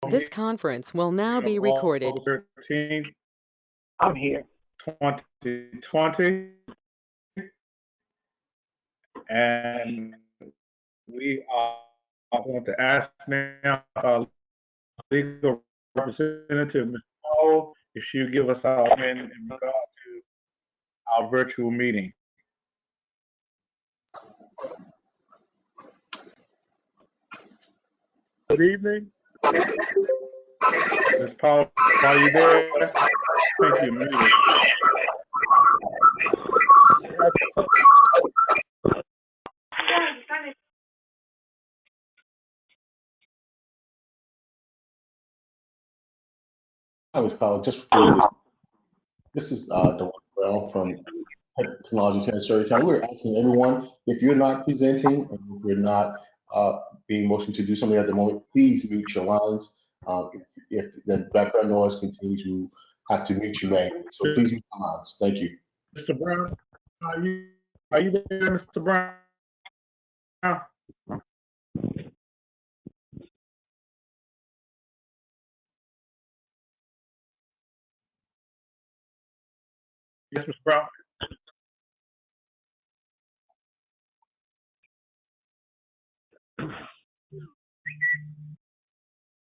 This conference will now of be recorded. August 13th, I'm here. 2020. And we are going to ask now our legal representative, Ms. Powell, if she'll give us our comment in regard to our virtual meeting. Good evening. Ms. Powell, are you there? Thank you, muted. Hi, Ms. Powell. Just for you, this is Dewan Brown from Technology County, Surrey County. We're asking everyone, if you're not presenting and if you're not being motioned to do something at the moment, please mute your lines. If the background noise continues, you have to mute your manually. So please mute your lines. Thank you. Mr. Brown, are you there, Mr. Brown? Yes, Mr. Brown.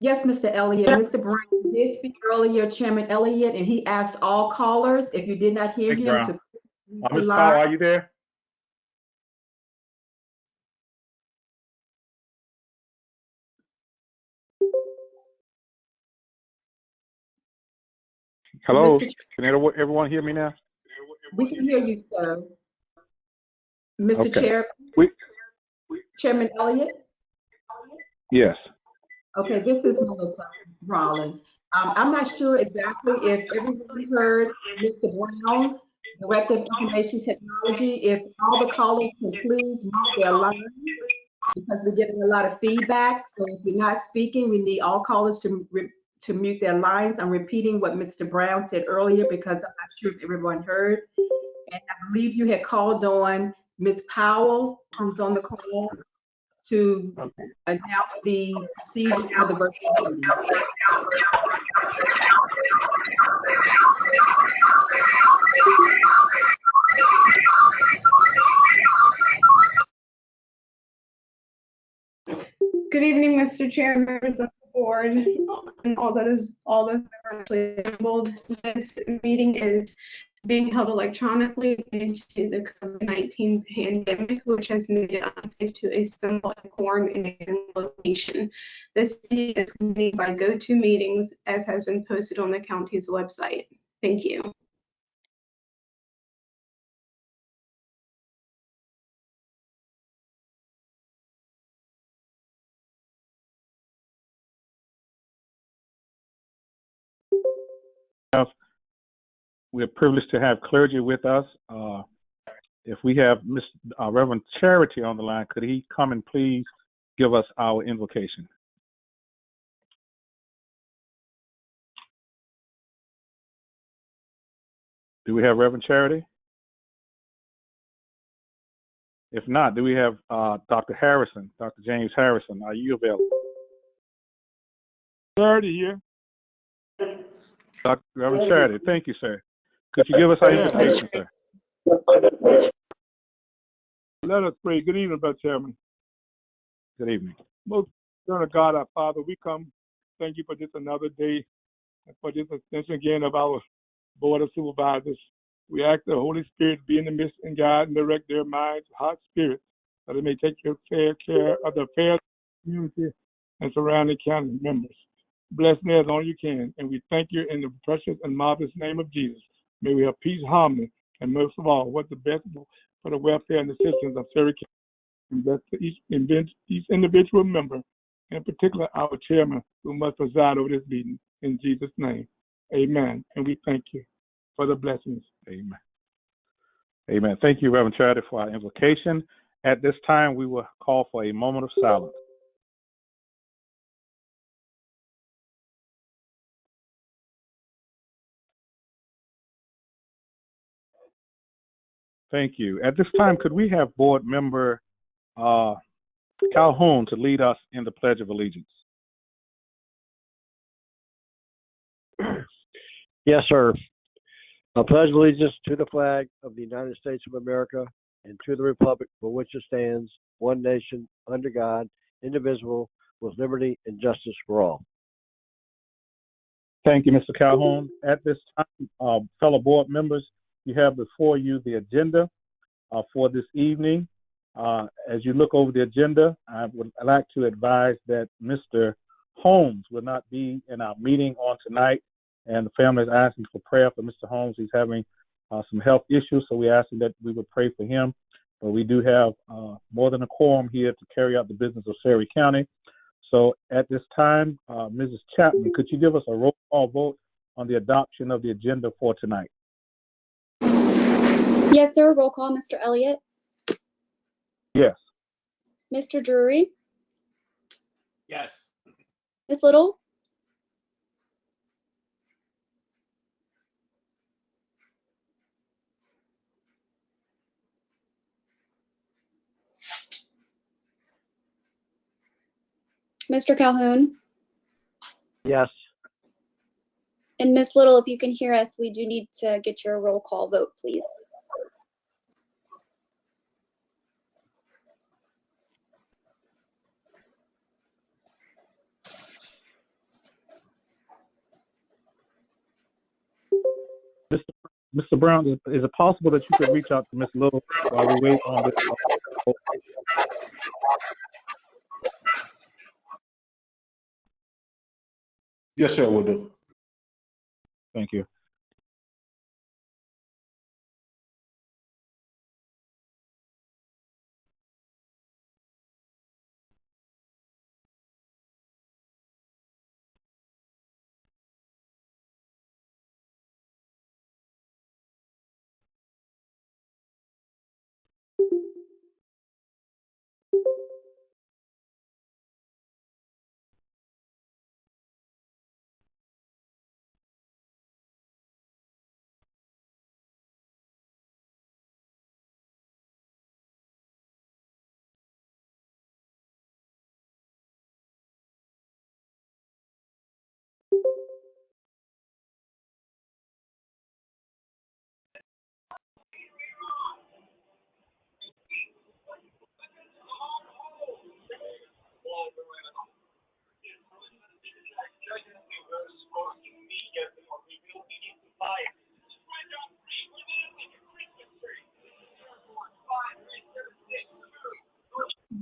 Yes, Mr. Elliott. Mr. Brown did speak earlier, Chairman Elliott, and he asked all callers, if you did not hear Thank you, him, Brown. to Ms. Powell, are you there? Hello. Mr. Can everyone hear me now? We can hear you, sir. Mr. Okay. Chair, Chairman Elliott? Yes. Okay, this is Melissa Rollins. I'm not sure exactly if everyone heard Mr. Brown, Director of Information Technology, if all the callers can please mute their lines, because we're getting a lot of feedback. So if you're not speaking, we need all callers to mute their lines. I'm repeating what Mr. Brown said earlier because I'm not sure if everyone heard. And I believe you had called on Ms. Powell, who's on the call, to announce the procedures for the virtual meeting. Good evening, Mr. Chair, members of the board, and all that are actually assembled. This meeting is being held electronically due to the COVID-19 pandemic, which has made it unsafe to assemble a quorum in a single location. This meeting is convened by GoToMeetings, as has been posted on the county's website. Thank you. We're privileged to have clergy with us. If we have Reverend Charity on the line, could he come and please give us our invocation? Do we have Reverend Charity? If not, do we have Dr. Harrison, Dr. James Harrison? Are you available? Charity here. Dr. Reverend Charity, thank you, sir. Could you give us our invocation, sir? Let us pray. Good evening, Brother Chairman. Good evening. Most eternal God, our Father, we come. Thank you for this another day and for this extension again of our Board of Supervisors. We ask the Holy Spirit be in the midst and guide and direct their minds, hearts, spirits, that they may take fair care of the affairs of the community and surrounding county members. Bless me as only you can, and we thank you in the precious and marvelous name of Jesus. May we have peace, harmony, and most of all, what's the best for the welfare and the citizens of Surrey County. And bless each individual member, in particular our chairman, who must preside over this meeting. In Jesus' name, amen. And we thank you for the blessings. Amen. Amen. Thank you, Reverend Charity, for our invocation. At this time, we will call for a moment of silence. Thank you. At this time, could we have board member Calhoun to lead us in the Pledge of Allegiance? Yes, sir. I pledge allegiance to the flag of the United States of America and to the republic for which it stands, one nation, under God, indivisible, with liberty and justice for all. Thank you, Mr. Calhoun. At this time, fellow board members, you have before you the agenda for this evening. As you look over the agenda, I would like to advise that Mr. Holmes will not be in our meeting on tonight, and the family is asking for prayer for Mr. Holmes. He's having some health issues, so we're asking that we would pray for him. But we do have more than a quorum here to carry out the business of Surrey County. So at this time, Mrs. Chapman, could you give us a roll call vote on the adoption of the agenda for tonight? Yes, sir. Roll call, Mr. Elliott. Yes. Mr. Drury. Yes. Ms. Little. Mr. Calhoun. Yes. And Ms. Little, if you can hear us, we do need to get your roll call vote, please. Mr. Brown, is it possible that you could reach out to Ms. Little while we wait on this? Yes, sir, we'll do. Thank you.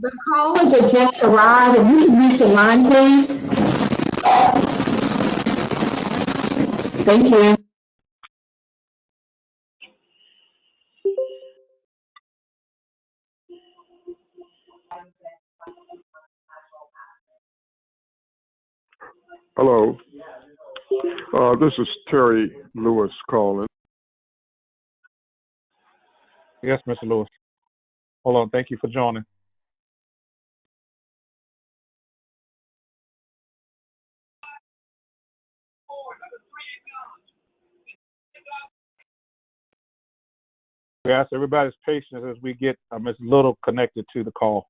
The callers that just arrived, if you can mute the line, please. Thank you. Hello. This is Terry Lewis calling. Yes, Mr. Lewis. Hold on. Thank you for joining. We ask everybody's patience as we get Ms. Little connected to the call.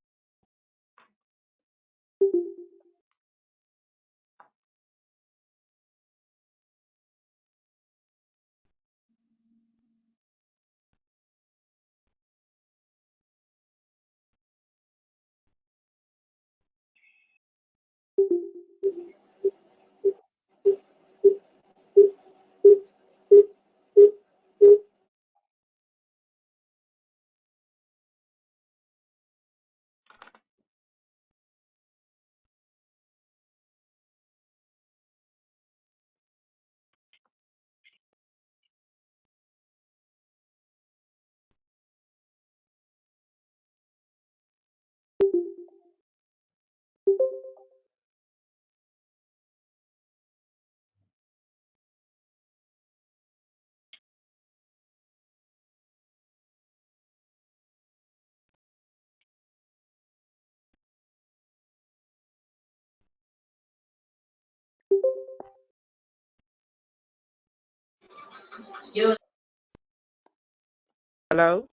Hello?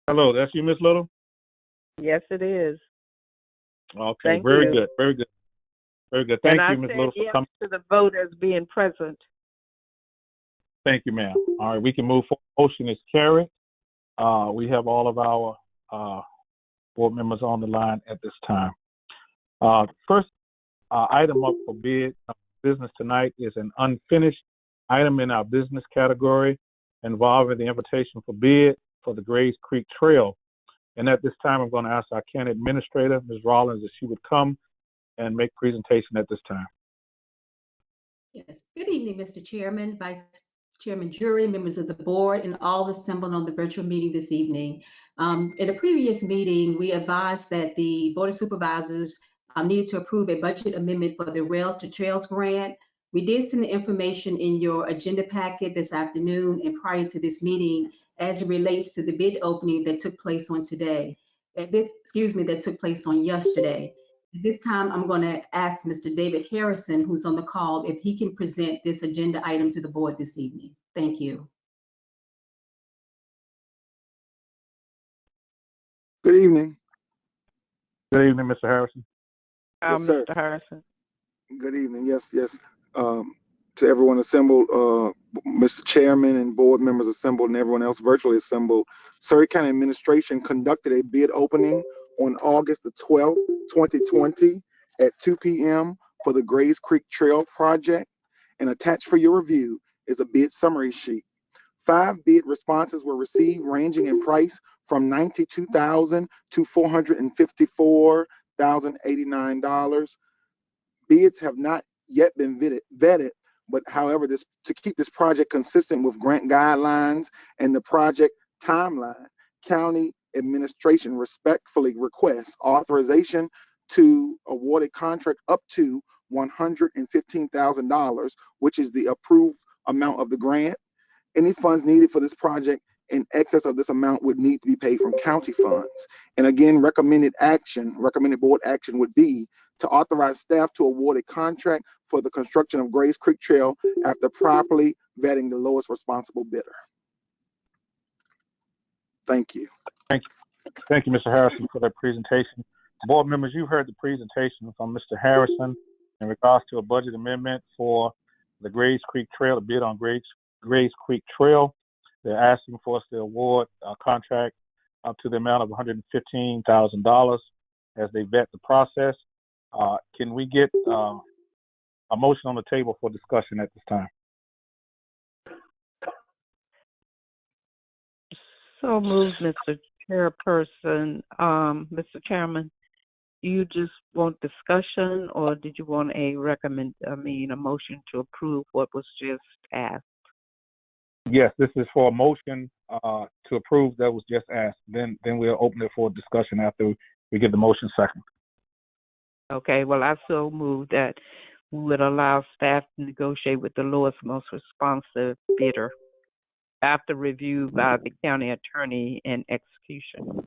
Hello, that's you, Ms. Little? Yes, it is. Okay, Thank very you. good, very good. Very good. Thank And I you, Ms. said Little, for yes coming. to the vote as being present. Thank you, ma'am. All right, we can move forward. Motion is carried. We have all of our board members on the line at this time. First item up for bid business tonight is an unfinished item in our business category involving the invitation for bid for the Grays Creek Trail. And at this time, I'm going to ask our county administrator, Ms. Rollins, if she would come and make presentation at this time. Yes. Good evening, Mr. Chairman, Vice Chairman Jury, members of the board, and all assembled on the virtual meeting this evening. In a previous meeting, we advised that the Board of Supervisors needed to approve a budget amendment for the Rail to Trails grant. We did send the information in your agenda packet this afternoon and prior to this meeting as it relates to the bid opening that took place on today. That took place on yesterday. At this time, I'm going to ask Mr. David Harrison, who's on the call, if he can present this agenda item to the board this evening. Thank you. Good evening. Good evening, Mr. Harrison. Yes, sir. Mr. Harrison. Good evening. Yes, yes. To everyone assembled, Mr. Chairman and board members assembled, and everyone else virtually assembled, Surrey County Administration conducted a bid opening on August the 12th, 2020 at 2 p.m. for the Grays Creek Trail project. And attached for your review is a bid summary sheet. 5 bid responses were received, ranging in price from $92,000 to $454,089. Bids have not yet been vetted, but however, to keep this project consistent with grant guidelines and the project timeline, county administration respectfully requests authorization to award a contract up to $115,000, which is the approved amount of the grant. Any funds needed for this project in excess of this amount would need to be paid from county funds. And again, recommended board action would be to authorize staff to award a contract for the construction of Grays Creek Trail after properly vetting the lowest responsible bidder. Thank you. Thank you, Mr. Harrison, for that presentation. Board members, you heard the presentation from Mr. Harrison in regards to a budget amendment for the Grays Creek Trail, a bid on Grays Creek Trail. They're asking for us to award a contract up to the amount of $115,000 as they vet the process. Can we get a motion on the table for discussion at this time? So moved, Mr. Chairperson. Mr. Chairman, you just want discussion, or did you want a motion to approve what was just asked? Yes, this is for a motion to approve that was just asked. Then we'll open it for discussion after we get the motion second. Okay, well, I so move that we would allow staff to negotiate with the lowest, most responsive bidder after review by the county attorney and execution.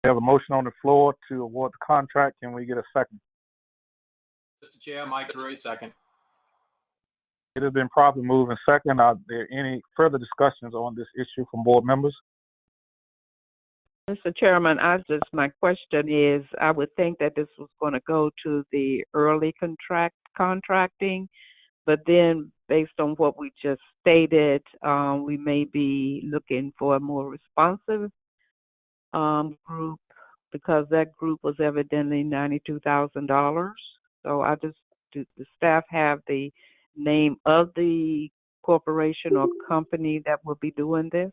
We have a motion on the floor to award the contract. Can we get a second? Mr. Chair, Mike Drury, second. It has been properly moved and second. Are there any further discussions on this issue from board members? Mr. Chairman, my question is, I would think that this was going to go to the early contracting, but then based on what we just stated, we may be looking for a more responsive group, because that group was evidently $92,000. So does the staff have the name of the corporation or company that will be doing this,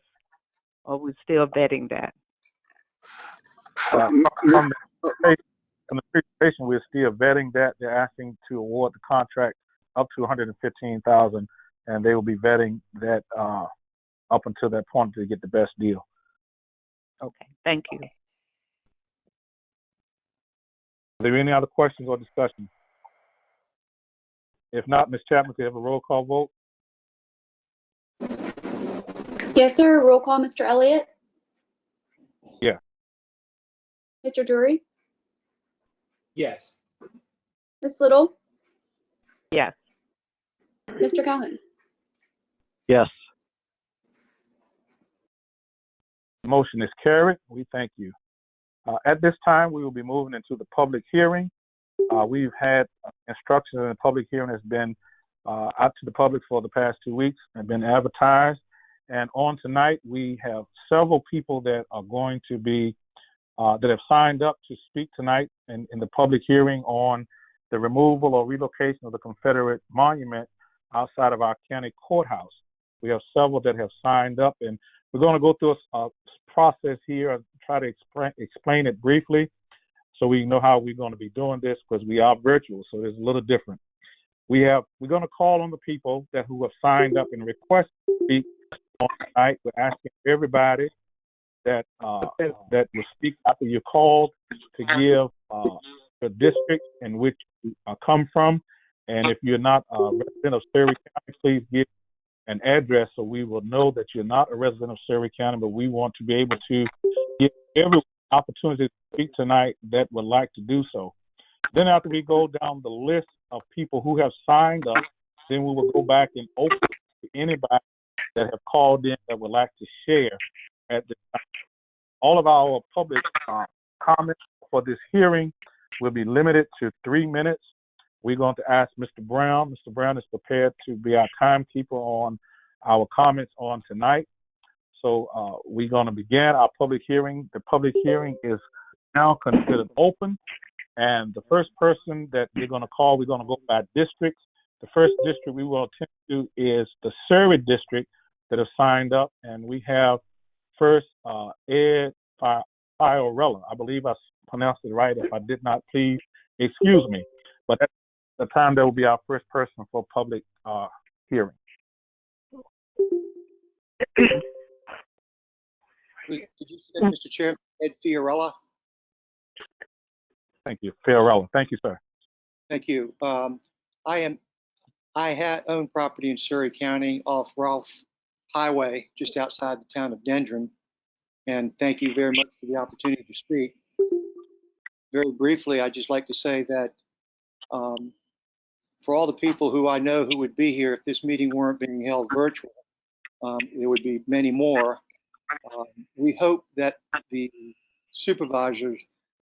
or we're still vetting that? From the presentation, we're still vetting that. They're asking to award the contract up to $115,000, and they will be vetting that up until that point to get the best deal. Okay, thank you. Are there any other questions or discussion? If not, Ms. Chapman, could you have a roll call vote? Yes, sir. Roll call, Mr. Elliott. Yeah. Mr. Drury. Yes. Ms. Little. Yes. Mr. Calhoun. Yes. The motion is carried. We thank you. At this time, we will be moving into the public hearing. We've had instructions in the public hearing has been out to the public for the past 2 weeks and been advertised. And on tonight, we have several people that are going to be, that have signed up to speak tonight in the public hearing on the removal or relocation of the Confederate monument outside of our county courthouse. We have several that have signed up, and we're going to go through a process here and try to explain it briefly so we know how we're going to be doing this, because we are virtual, so it's a little different. We're going to call on the people who have signed up and requested to speak on tonight. We're asking everybody that will speak after you're called to give the district in which you come from. And if you're not a resident of Surrey County, please give an address so we will know that you're not a resident of Surrey County, but we want to be able to give everyone opportunity to speak tonight that would like to do so. Then after we go down the list of people who have signed up, then we will go back and open to anybody that have called in that would like to share at this time. All of our public comments for this hearing will be limited to 3 minutes. We're going to ask Mr. Brown. Mr. Brown is prepared to be our timekeeper on our comments on tonight. So we're going to begin our public hearing. The public hearing is now considered open. And the first person that we're going to call, we're going to go by districts. The first district we will attend to is the Surrey district that have signed up. And we have first Ed Fiorella. I believe I pronounced it right. If I did not, please excuse me. But at the time, that will be our first person for public hearing. Did you say, Mr. Chair, Ed Fiorella? Thank you, Fiorella. Thank you, sir. Thank you. I own property in Surrey County off Rolfe Highway, just outside the town of Dendron. And thank you very much for the opportunity to speak. Very briefly, I'd just like to say that for all the people who I know who would be here if this meeting weren't being held virtual, there would be many more. We hope that the supervisors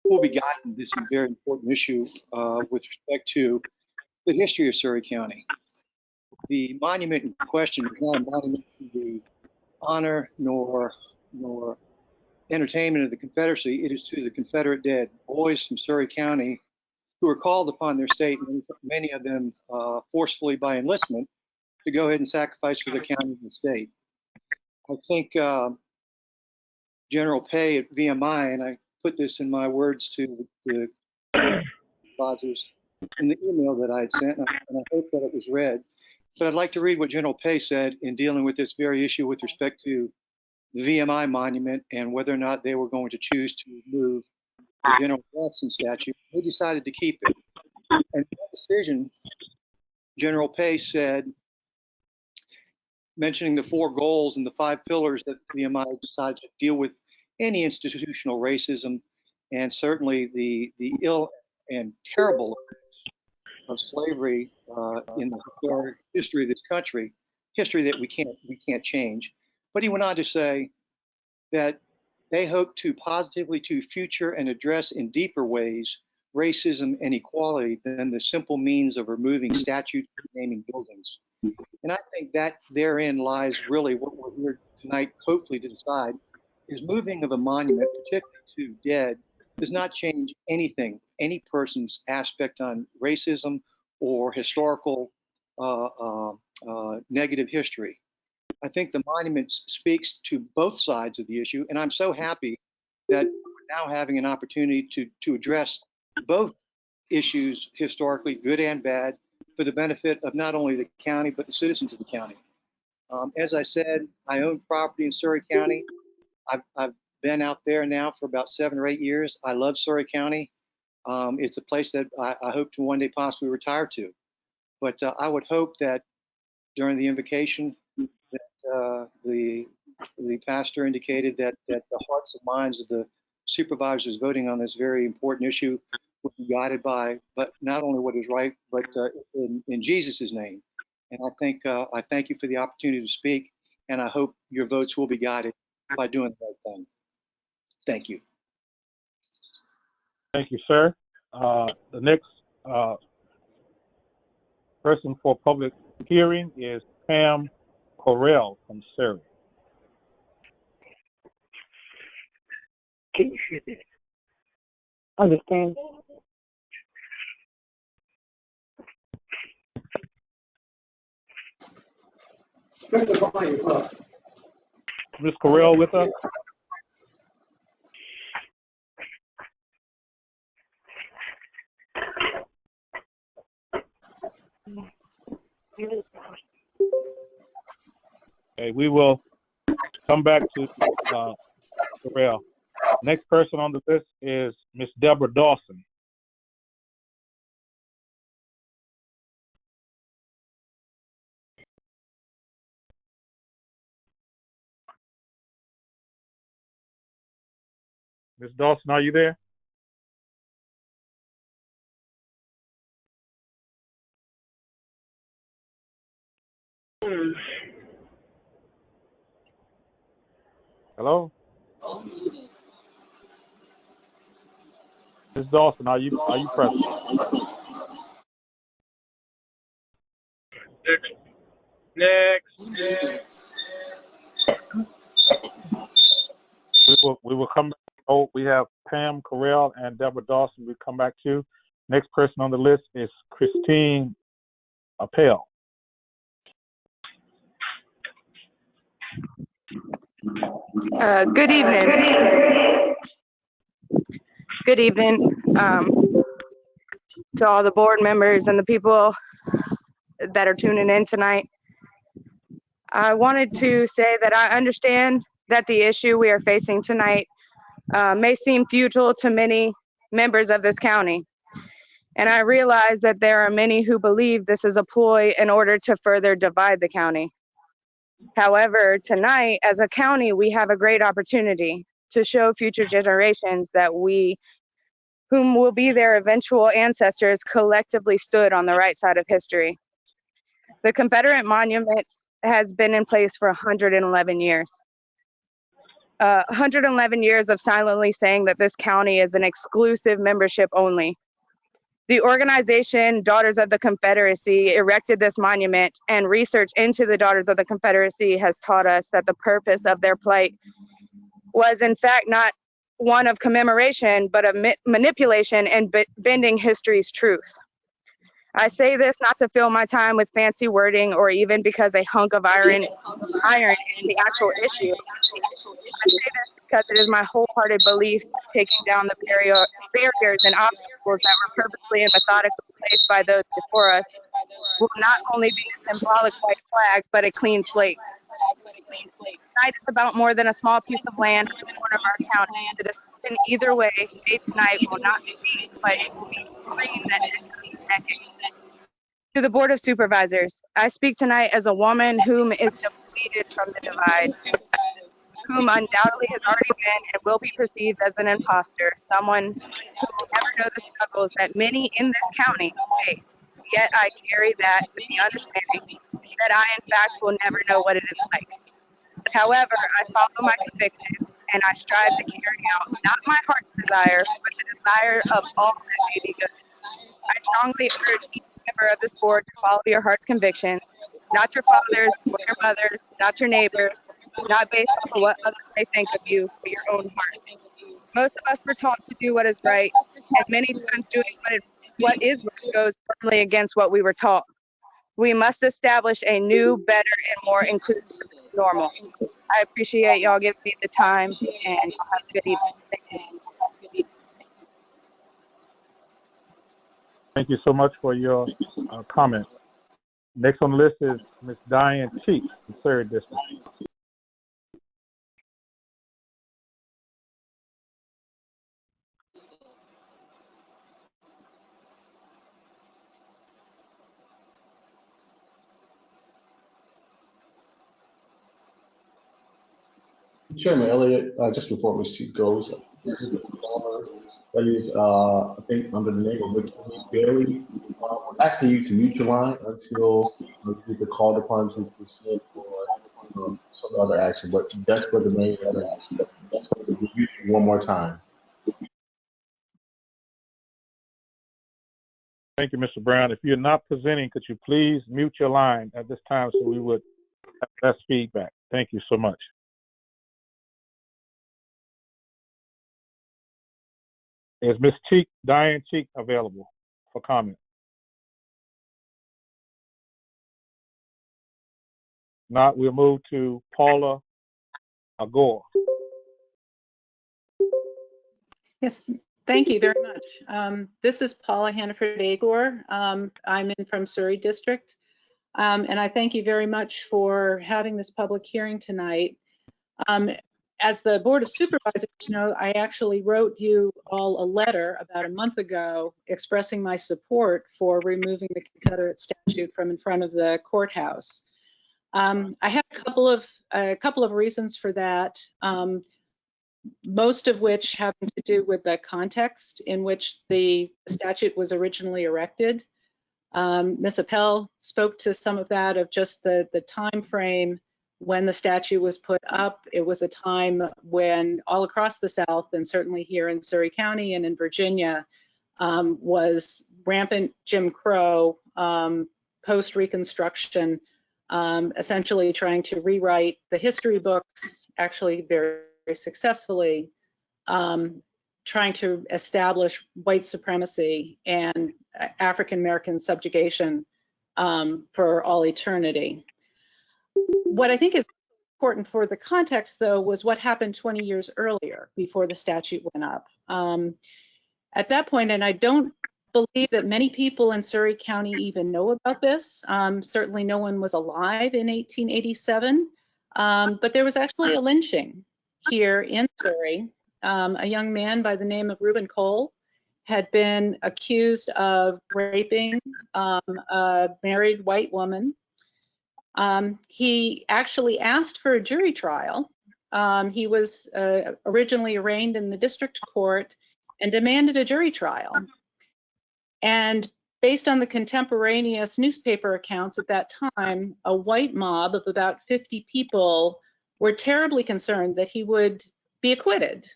will be guiding this very important issue with respect to the history of Surrey County. The monument in question is not a monument to the honor nor entertainment of the Confederacy. It is to the Confederate dead, boys from Surrey County who were called upon their state, many of them forcefully by enlistment, to go ahead and sacrifice for their county and the state. I think General Pay at VMI, and I put this in my words to the supervisors in the email that I had sent, and I hope that it was read. But I'd like to read what General Pay said in dealing with this very issue with respect to the VMI monument and whether or not they were going to choose to move the General Jackson statue. They decided to keep it. And in that decision, General Pay said, mentioning the 4 goals and the 5 pillars that VMI decided to deal with any institutional racism, and certainly the ill and terrible of slavery in the historic history of this country, history that we can't change. But he went on to say that they hope to positively to future and address in deeper ways racism and equality than the simple means of removing statues and naming buildings. And I think that therein lies really what we're here tonight, hopefully to decide, is moving of a monument, particularly to dead, does not change anything, any person's aspect on racism or historical negative history. I think the monument speaks to both sides of the issue, and I'm so happy that we're now having an opportunity to address both issues historically, good and bad, for the benefit of not only the county, but the citizens of the county. As I said, I own property in Surrey County. I've been out there now for about 7 or 8 years. I love Surrey County. It's a place that I hope to one day possibly retire to. But I would hope that during the invocation that the pastor indicated that the hearts and minds of the supervisors voting on this very important issue will be guided by, but not only what is right, but in Jesus' name. And I thank you for the opportunity to speak, and I hope your votes will be guided by doing the right thing. Thank you. Thank you, sir. The next person for public hearing is Pam Correll from Surrey. Can you hear this? Understand? Ms. Correll with us? Okay, we will come back to Correll. Next person on the list is Ms. Deborah Dawson. Ms. Dawson, are you there? Hello? Ms. Dawson, are you present? Next. We will come back. Oh, we have Pam Correll and Deborah Dawson. We come back to. Next person on the list is Christine Appel. Good evening. Good evening to all the board members and the people that are tuning in tonight. I wanted to say that I understand that the issue we are facing tonight may seem futile to many members of this county. And I realize that there are many who believe this is a ploy in order to further divide the county. However, tonight, as a county, we have a great opportunity to show future generations that we, whom will be their eventual ancestors, collectively stood on the right side of history. The Confederate monument has been in place for 111 years. 111 years of silently saying that this county is an exclusive membership only. The organization Daughters of the Confederacy erected this monument, and research into the Daughters of the Confederacy has taught us that the purpose of their plight was in fact not one of commemoration, but of manipulation and bending history's truth. I say this not to fill my time with fancy wording or even because a hunk of iron is the actual issue. I say this because it is my wholehearted belief that taking down the barriers and obstacles that were purposely and methodically placed by those before us will not only be a symbolic white flag, but a clean slate. Tonight is about more than a small piece of land in the corner of our county. The decision either way made tonight will not speak, but it will be supreme that echoes decades. To the Board of Supervisors, I speak tonight as a woman whom is depleted from the divide, whom undoubtedly has already been and will be perceived as an imposter, someone who will never know the struggles that many in this county face. Yet I carry that with the understanding that I, in fact, will never know what it is like. However, I follow my convictions and I strive to carry out not my heart's desire, but the desire of all that may be good. I strongly urge each member of this board to follow your heart's convictions, not your father's or your mother's, not your neighbor's, not based on what others may think of you, but your own heart. Most of us were taught to do what is right, and many times doing what is right goes firmly against what we were taught. We must establish a new, better, and more inclusive normal. I appreciate y'all giving me the time, and y'all have a good evening. Thank you. Thank you so much for your comment. Next on the list is Ms. Diane Cheek from Surrey District. Chairman Elliott, just before she goes, there's a caller that is, I think, under the name of McKinney Bailey. We're asking you to mute your line until you get called upon to proceed for some other action. But that's what the main letter is. That's what to mute one more time. Thank you, Mr. Brown. If you're not presenting, could you please mute your line at this time so we would have less feedback? Thank you so much. Is Ms. Diane Cheek available for comment? Not, we'll move to Paula Agor. Yes, thank you very much. This is Paula Hannaford Agor. I'm in from Surrey District. And I thank you very much for having this public hearing tonight. As the Board of Supervisors know, I actually wrote you all a letter about a month ago expressing my support for removing the Confederate statue from in front of the courthouse. I have a couple of reasons for that. Most of which having to do with the context in which the statute was originally erected. Ms. Appel spoke to some of that, of just the time frame when the statue was put up. It was a time when all across the South, and certainly here in Surrey County and in Virginia, was rampant Jim Crow, post-Reconstruction, essentially trying to rewrite the history books, actually very successfully, trying to establish white supremacy and African American subjugation for all eternity. What I think is important for the context, though, was what happened 20 years earlier before the statute went up. At that point, and I don't believe that many people in Surrey County even know about this. Certainly no one was alive in 1887, but there was actually a lynching here in Surrey. A young man by the name of Reuben Cole had been accused of raping a married white woman. He actually asked for a jury trial. He was originally arraigned in the district court and demanded a jury trial. And based on the contemporaneous newspaper accounts at that time, a white mob of about 50 people were terribly concerned that he would be acquitted.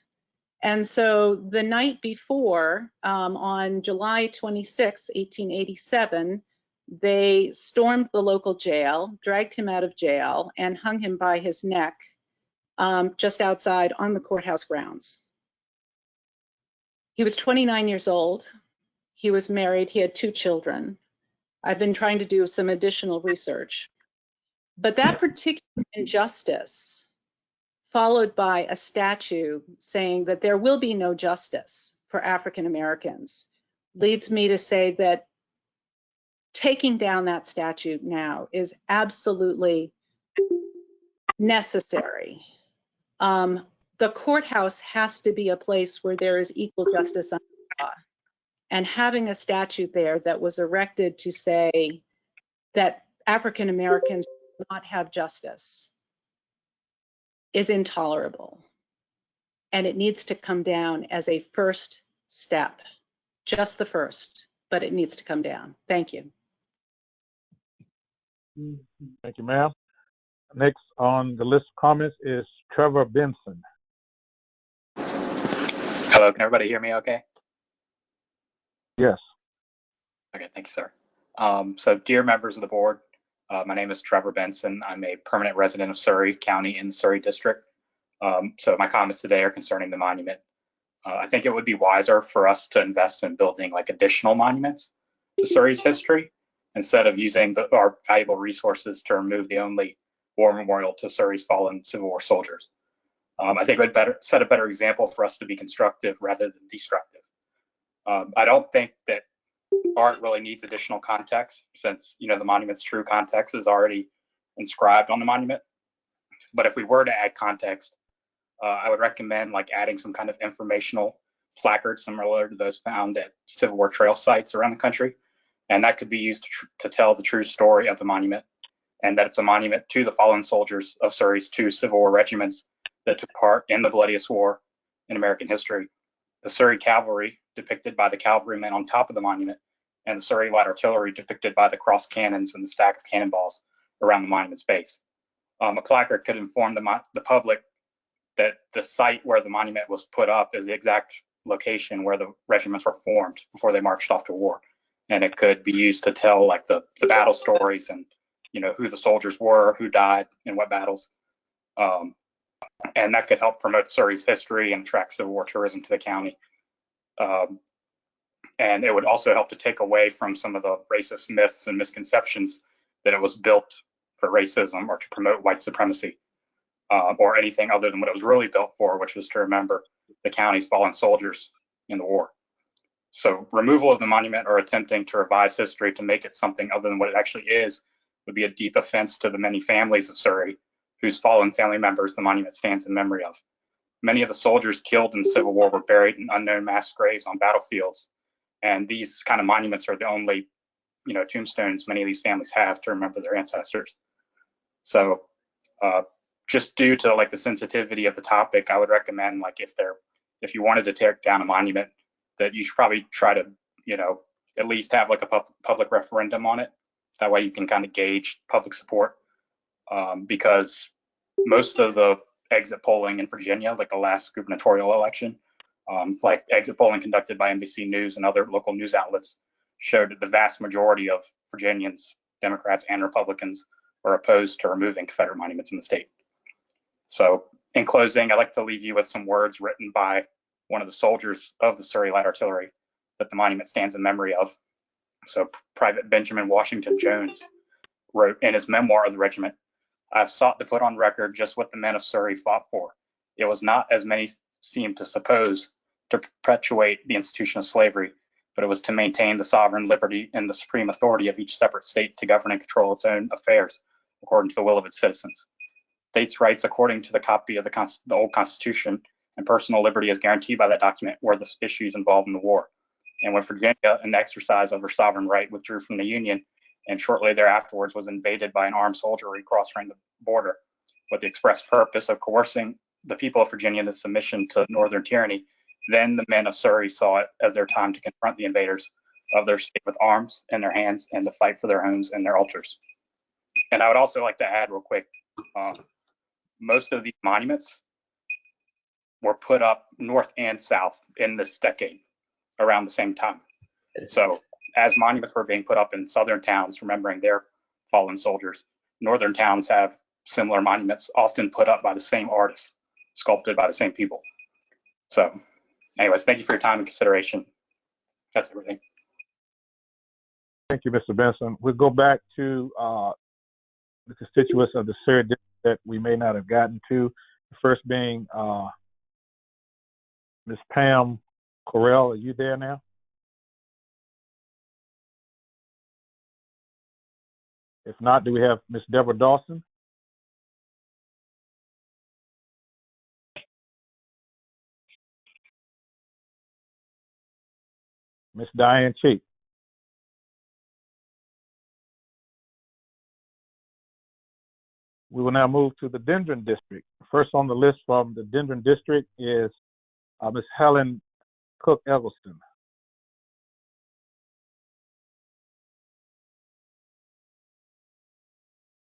And so the night before, on July 26, 1887, they stormed the local jail, dragged him out of jail, and hung him by his neck just outside on the courthouse grounds. He was 29 years old. He was married. He had 2 children. I've been trying to do some additional research. But that particular injustice, followed by a statute saying that there will be no justice for African Americans, leads me to say that taking down that statute now is absolutely necessary. The courthouse has to be a place where there is equal justice under law. And having a statute there that was erected to say that African Americans do not have justice is intolerable. And it needs to come down as a first step, just the first, but it needs to come down. Thank you. Thank you, ma'am. Next on the list of comments is Trevor Benson. Hello, can everybody hear me okay? Yes. Okay, thank you, sir. So dear members of the board, my name is Trevor Benson. I'm a permanent resident of Surrey County in the Surrey District. So my comments today are concerning the monument. I think it would be wiser for us to invest in building like additional monuments to Surrey's history instead of using our valuable resources to remove the only war memorial to Surrey's fallen Civil War soldiers. I think it would set a better example for us to be constructive rather than destructive. I don't think that art really needs additional context since, you know, the monument's true context is already inscribed on the monument. But if we were to add context, I would recommend like adding some kind of informational placard similar to those found at Civil War trail sites around the country. And that could be used to tell the true story of the monument, and that it's a monument to the fallen soldiers of Surrey's 2 Civil War regiments that took part in the bloodiest war in American history. The Surrey Cavalry, depicted by the cavalrymen on top of the monument, and the Surrey Light Artillery, depicted by the cross cannons and the stack of cannonballs around the monument's base. A placard could inform the public that the site where the monument was put up is the exact location where the regiments were formed before they marched off to war. and it could be used to tell like the battle stories and, you know, who the soldiers were, who died in what battles. And that could help promote Surrey's history and attract Civil War tourism to the county. And it would also help to take away from some of the racist myths and misconceptions that it was built for racism or to promote white supremacy, or anything other than what it was really built for, which was to remember the county's fallen soldiers in the war. So removal of the monument or attempting to revise history to make it something other than what it actually is would be a deep offense to the many families of Surrey whose fallen family members the monument stands in memory of. Many of the soldiers killed in the Civil War were buried in unknown mass graves on battlefields, and these kind of monuments are the only, you know, tombstones many of these families have to remember their ancestors. So just due to like the sensitivity of the topic, I would recommend, like, if you wanted to tear down a monument, that you should probably try to, you know, at least have like a public referendum on it. That way you can kind of gauge public support, because most of the exit polling in Virginia, like the last gubernatorial election, like exit polling conducted by NBC News and other local news outlets, showed that the vast majority of Virginians, Democrats and Republicans, are opposed to removing Confederate monuments in the state. So in closing, I'd like to leave you with some words written by one of the soldiers of the Surrey Light Artillery that the monument stands in memory of. So Private Benjamin Washington Jones wrote in his memoir of the regiment, "I have sought to put on record just what the men of Surrey fought for. It was not, as many seem to suppose, to perpetuate the institution of slavery, but it was to maintain the sovereign liberty and the supreme authority of each separate state to govern and control its own affairs according to the will of its citizens. States' rights, according to the copy of the old Constitution, and personal liberty as guaranteed by that document were the issues involved in the war. And when Virginia, in the exercise of her sovereign right, withdrew from the Union, and shortly thereafterwards was invaded by an armed soldiery crossing the border with the express purpose of coercing the people of Virginia into submission to Northern tyranny, then the men of Surrey saw it as their time to confront the invaders of their state with arms in their hands and to fight for their homes and their altars." And I would also like to add real quick, most of these monuments were put up north and south in this decade around the same time. So as monuments were being put up in southern towns remembering their fallen soldiers, northern towns have similar monuments, often put up by the same artists, sculpted by the same people. So anyways, thank you for your time and consideration. That's everything. Thank you, Mr. Benson. We'll go back to the constituents of the Surrey district that we may not have gotten to. The first being Ms. Pam Correll. Are you there now? If not, do we have Ms. Deborah Dawson? Ms. Diane Cheek? We will now move to the Dendron district. First on the list from the Dendron district is Ms. Helen Cook Eggleston.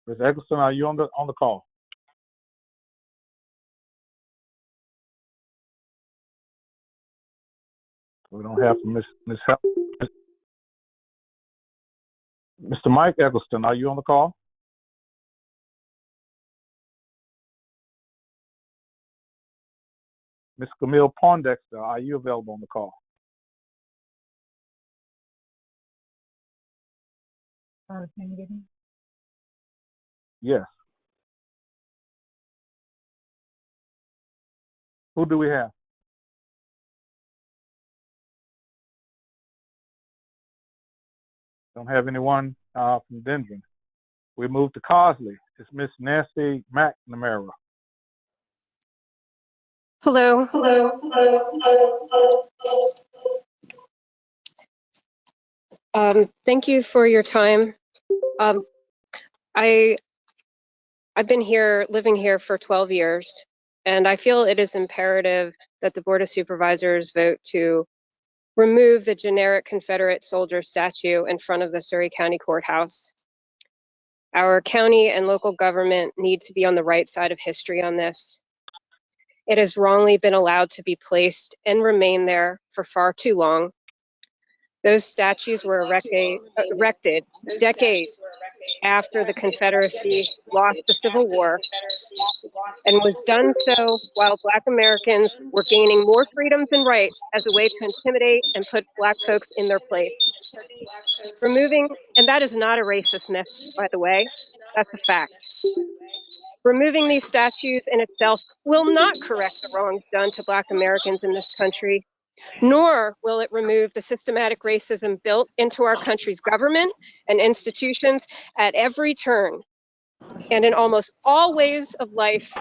Ms. Eggleston, are you on the call? We don't have Ms. Helen. Mr. Mike Eggleston, are you on the call? Ms. Camille Pondexter, are you available on the call? Can you get me? Yes. Who do we have? Don't have anyone from Dendron. We move to Cosley. It's Miss Nancy McNamara. Hello. Thank you for your time. I've been living here for 12 years, and I feel it is imperative that the Board of Supervisors vote to remove the generic Confederate soldier statue in front of the Surrey County Courthouse. Our county and local government need to be on the right side of history on this. It has wrongly been allowed to be placed and remain there for far too long. Those statues were erected decades after the Confederacy lost the Civil War, and was done so while Black Americans were gaining more freedoms and rights as a way to intimidate and put Black folks in their place. And that is not a racist myth, by the way, that's a fact. Removing these statues in itself will not correct the wrongs done to Black Americans in this country, nor will it remove the systematic racism built into our country's government and institutions at every turn and in almost all ways of life,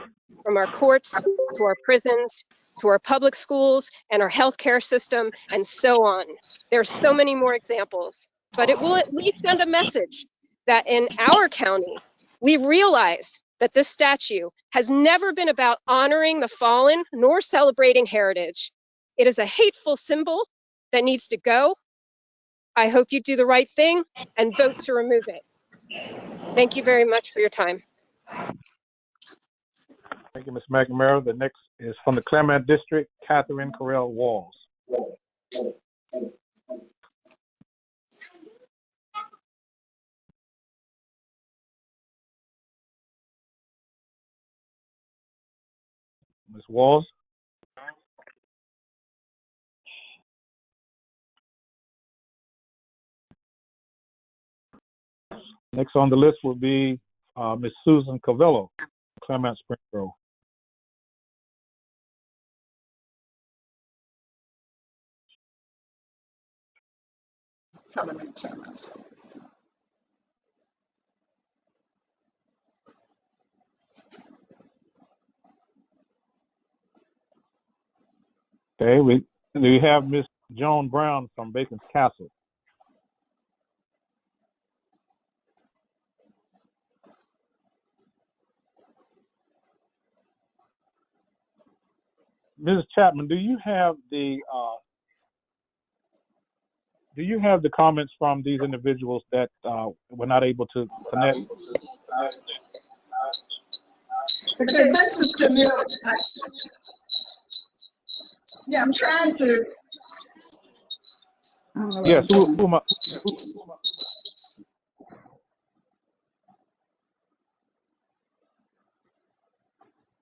from our courts to our prisons to our public schools and our healthcare system and so on. There's so many more examples, but it will at least send a message that in our county, we realize that this statue has never been about honoring the fallen nor celebrating heritage. It is a hateful symbol that needs to go. I hope you do the right thing and vote to remove it. Thank you very much for your time. Thank you, Ms. McNamara. The next is from the Claremont District, Catherine Correll Walls. Ms. Walls. Next on the list will be Ms. Susan Covello, Claremont Spring Grove. Okay, we have Ms. Joan Brown from Bacon's Castle. Ms. Chapman, do you have the comments from these individuals that were not able to connect? Okay, this is Camille. Yeah, I'm trying to. Yes, who am I?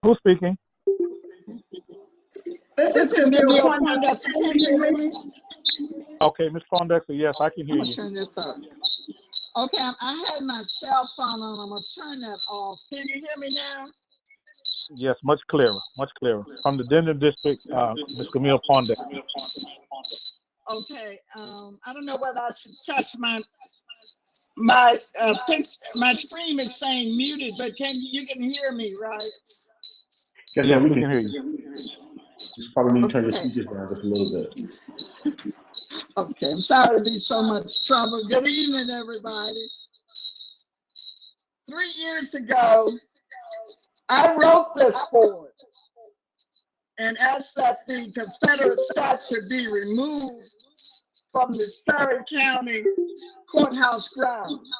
Who's speaking? This is Camille Poindexter. Can you hear me? Okay, Ms. Poindexter, yes, I can hear I'm gonna you. turn this up. Okay, I had my cell phone on. I'm gonna turn that off. Can you hear me now? Yes, much clearer, much clearer. From the Denver District, Ms. Camille Poindexter. Okay, I don't know whether I should touch my screen is saying muted, but you can hear me, right? Yes, yeah, we can hear you. Just probably need to turn your speakers down just a little bit. Okay, I'm sorry to be so much trouble. Good evening, everybody. 3 years ago, I wrote this board and asked that the Confederate statue be removed from the Surrey County courthouse grounds.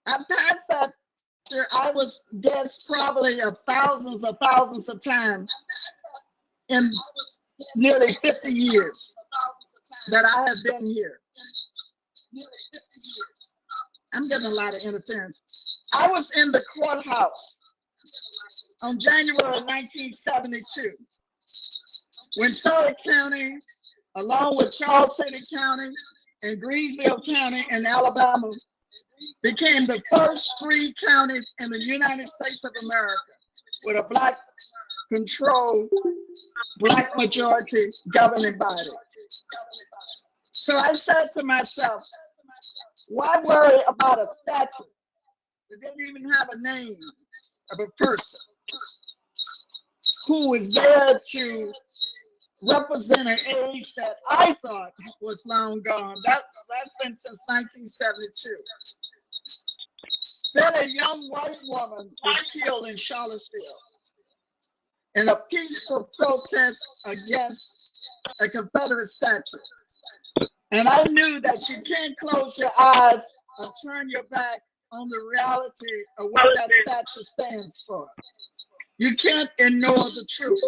I passed that. I was guest probably thousands of times in nearly 50 years that I have been here. I'm getting a lot of interference. I was in the courthouse on January 1972 when Surrey County, along with Charles City County and Greensville County in Alabama, became the first 3 counties in the United States of America with a Black-controlled, Black majority governing body. So I said to myself, why worry about a statue that didn't even have a name of a person who was there to represent an age that I thought was long gone. That's been since 1972. Then a young white woman was killed in Charlottesville in a peaceful protest against a Confederate statue. And I knew that you can't close your eyes or turn your back on the reality of what that statue stands for. You can't ignore the truth.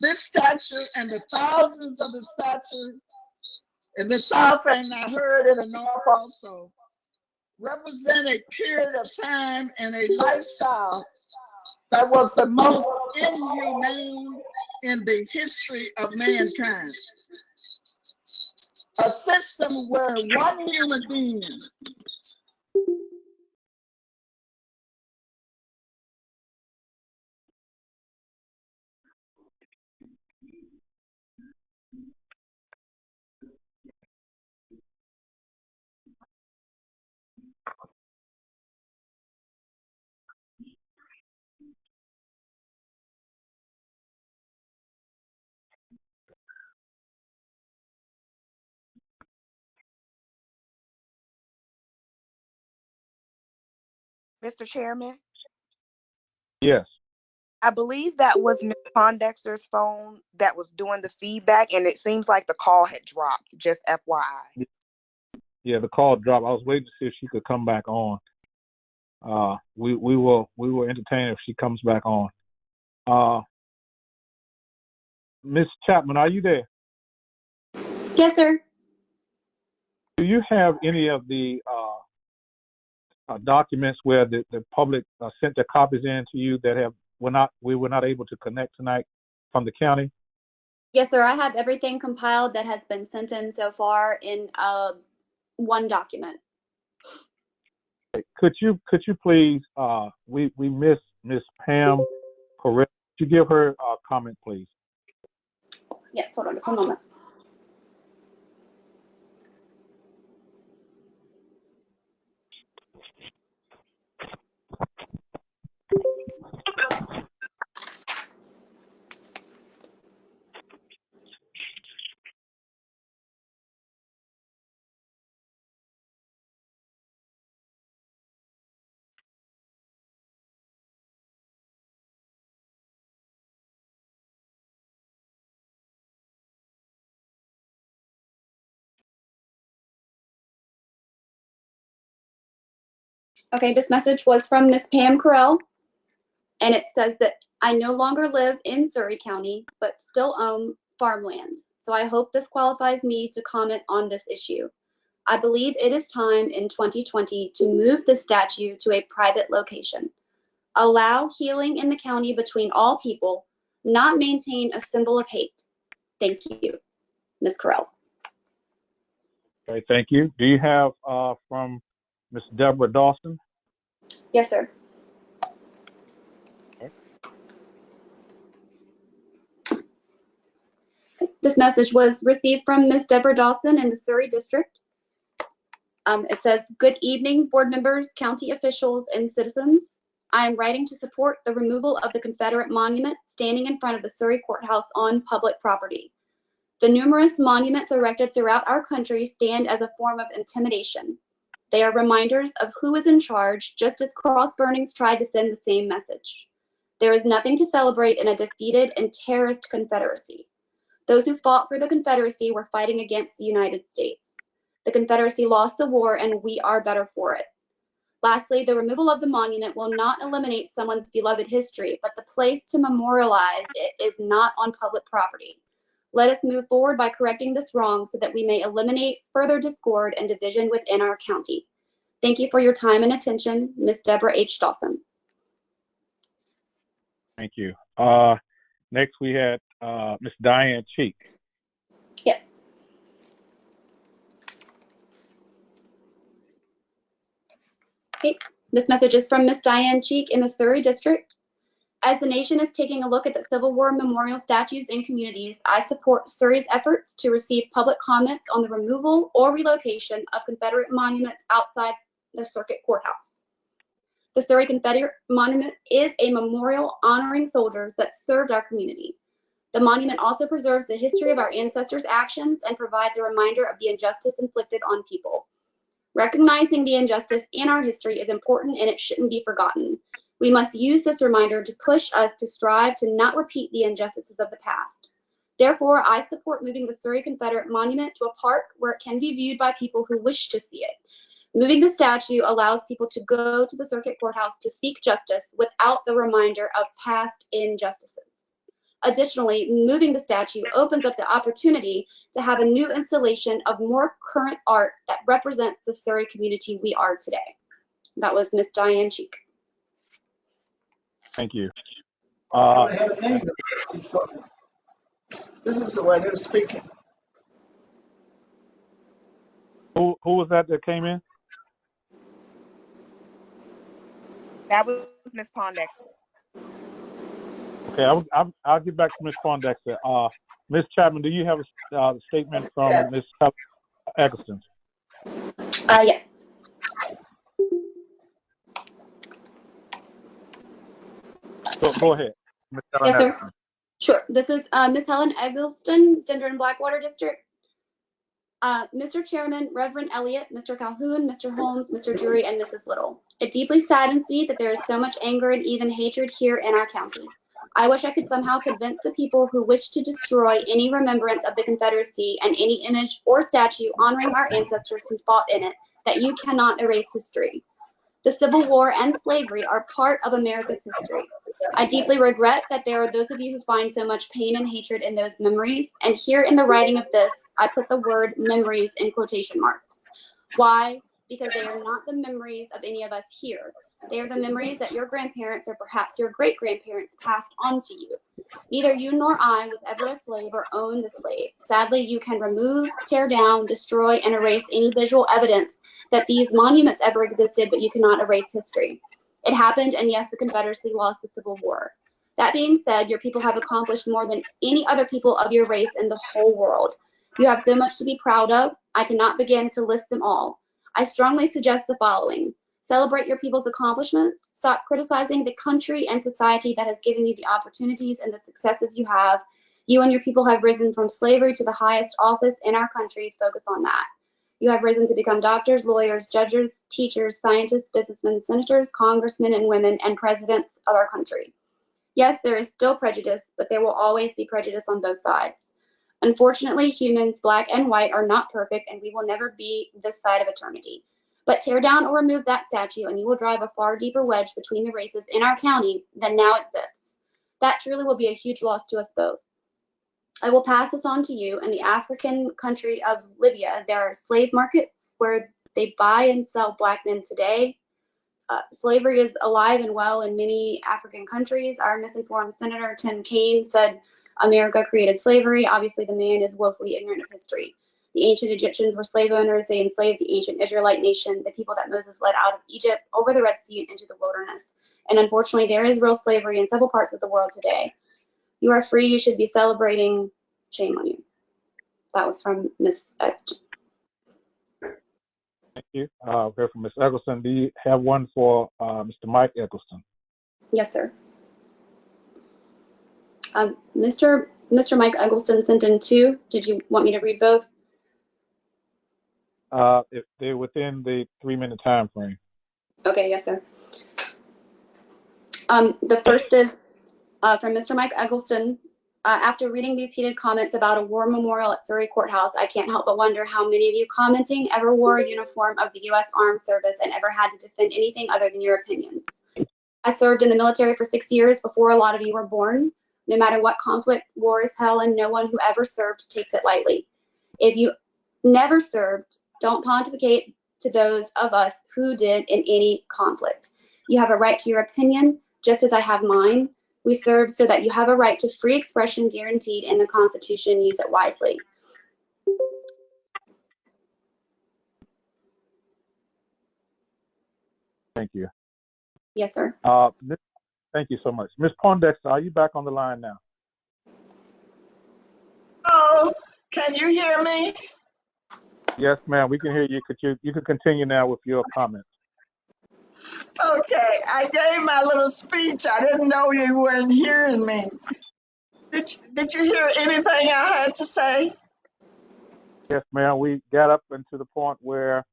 This statue and the thousands of the statues in the South, and I heard in the North also, represent a period of time and a lifestyle that was the most inhumane in the history of mankind. A system where one human being Mr. Chairman, Yes. I believe that was Ms. Pondexter's phone that was doing the feedback, and it seems like the call had dropped, just FYI. Yeah, the call dropped. I was waiting to see if she could come back on. We will entertain if she comes back on. Ms. Chapman, are you there? Yes, sir. Do you have any of the documents where the public sent their copies in to you that we were not able to connect tonight from the county? Yes, sir. I have everything compiled that has been sent in so far in one document. Could you please, we miss Miss Pam Correct. Could you give her a comment, please? Yes, hold on just one moment. Okay, this message was from Miss Pam Carell, and it says that I no longer live in Surrey County, but still own farmland. So I hope this qualifies me to comment on this issue. I believe it is time in 2020 to move the statue to a private location. Allow healing in the county between all people, not maintain a symbol of hate. Thank you, Ms. Carell. Okay, thank you. Do you have from Ms. Deborah Dawson? Yes, sir. This message was received from Ms. Deborah Dawson in the Surrey District. It says, good evening, board members, county officials, and citizens. I am writing to support the removal of the Confederate monument standing in front of the Surrey Courthouse on public property. The numerous monuments erected throughout our country stand as a form of intimidation. They are reminders of who is in charge, just as cross burnings tried to send the same message. There is nothing to celebrate in a defeated and terrorist Confederacy. Those who fought for the Confederacy were fighting against the United States. The Confederacy lost the war, and we are better for it. Lastly, the removal of the monument will not eliminate someone's beloved history, but the place to memorialize it is not on public property. Let us move forward by correcting this wrong so that we may eliminate further discord and division within our county. Thank you for your time and attention, Ms. Deborah H. Dawson. Thank you. Next we had Ms. Diane Cheek. Yes. Okay. This message is from Ms. Diane Cheek in the Surrey District. As the nation is taking a look at the Civil War memorial statues in communities, I support Surrey's efforts to receive public comments on the removal or relocation of Confederate monuments outside the Circuit Courthouse. The Surrey Confederate Monument is a memorial honoring soldiers that served our community. The monument also preserves the history of our ancestors' actions and provides a reminder of the injustice inflicted on people. Recognizing the injustice in our history is important, and it shouldn't be forgotten. We must use this reminder to push us to strive to not repeat the injustices of the past. Therefore, I support moving the Surrey Confederate Monument to a park where it can be viewed by people who wish to see it. Moving the statue allows people to go to the circuit courthouse to seek justice without the reminder of past injustices. Additionally, moving the statue opens up the opportunity to have a new installation of more current art that represents the Surrey community we are today. That was Miss Diane Cheek. Thank you. This is the one who's speaking. Who was that came in? That was Ms. Pondexter. Okay, I'll get back to Ms. Pondexter. Ms. Chapman, do you have a statement from Ms. Eggleston? Yes. Go ahead. Ms. Yes, sir. Sure. This is Ms. Helen Eggleston, Denver and Blackwater District. Mr. Chairman, Reverend Elliott, Mr. Calhoun, Mr. Holmes, Mr. Drury, and Mrs. Little. It deeply saddens me that there is so much anger and even hatred here in our county. I wish I could somehow convince the people who wish to destroy any remembrance of the Confederacy and any image or statue honoring our ancestors who fought in it that you cannot erase history. The Civil War and slavery are part of America's history. I deeply regret that there are those of you who find so much pain and hatred in those memories, and here in the writing of this, I put the word memories in quotation marks. Why? Because they are not the memories of any of us here. They are the memories that your grandparents or perhaps your great-grandparents passed on to you. Neither you nor I was ever a slave or owned a slave. Sadly, you can remove, tear down, destroy, and erase any visual evidence that these monuments ever existed, but you cannot erase history. It happened, and yes, the Confederacy lost the Civil War. That being said, your people have accomplished more than any other people of your race in the whole world. You have so much to be proud of. I cannot begin to list them all. I strongly suggest the following. Celebrate your people's accomplishments. Stop criticizing the country and society that has given you the opportunities and the successes you have. You and your people have risen from slavery to the highest office in our country. Focus on that. You have risen to become doctors, lawyers, judges, teachers, scientists, businessmen, senators, congressmen and women, and presidents of our country. Yes, there is still prejudice, but there will always be prejudice on both sides. Unfortunately, humans, black and white, are not perfect, and we will never be this side of eternity. But tear down or remove that statue, and you will drive a far deeper wedge between the races in our county than now exists. That truly will be a huge loss to us both. I will pass this on to you. In the African country of Libya, there are slave markets where they buy and sell black men today. Slavery is alive and well in many African countries. Our misinformed Senator Tim Kaine said America created slavery. Obviously, the man is woefully ignorant of history. The ancient Egyptians were slave owners. They enslaved the ancient Israelite nation, the people that Moses led out of Egypt, over the Red Sea, and into the wilderness. And unfortunately, there is real slavery in several parts of the world today. You are free. You should be celebrating. Shame on you. That was from Ms. Eggleston. Thank you. I'll hear from Ms. Eggleston. Do you have one for Mr. Mike Eggleston? Yes, sir. Mr. Mike Eggleston sent in two. Did you want me to read both? If they're within the 3-minute time frame. Okay, yes, sir. The first is from Mr. Mike Eggleston. After reading these heated comments about a war memorial at Surrey Courthouse, I can't help but wonder how many of you commenting ever wore a uniform of the U.S. Armed Service and ever had to defend anything other than your opinions. I served in the military for 6 years before a lot of you were born. No matter what conflict, war is hell, and no one who ever served takes it lightly. If you never served, don't pontificate to those of us who did in any conflict. You have a right to your opinion, just as I have mine. We serve so that you have a right to free expression guaranteed in the Constitution. Use it wisely. Thank you. Yes, sir. Thank you so much. Ms. Pondexter, are you back on the line now? Oh, can you hear me? Yes, ma'am. We can hear you. You could continue now with your comments. Okay, I gave my little speech. I didn't know you weren't hearing me. Did you hear anything I had to say? Yes, ma'am. We got up into the point where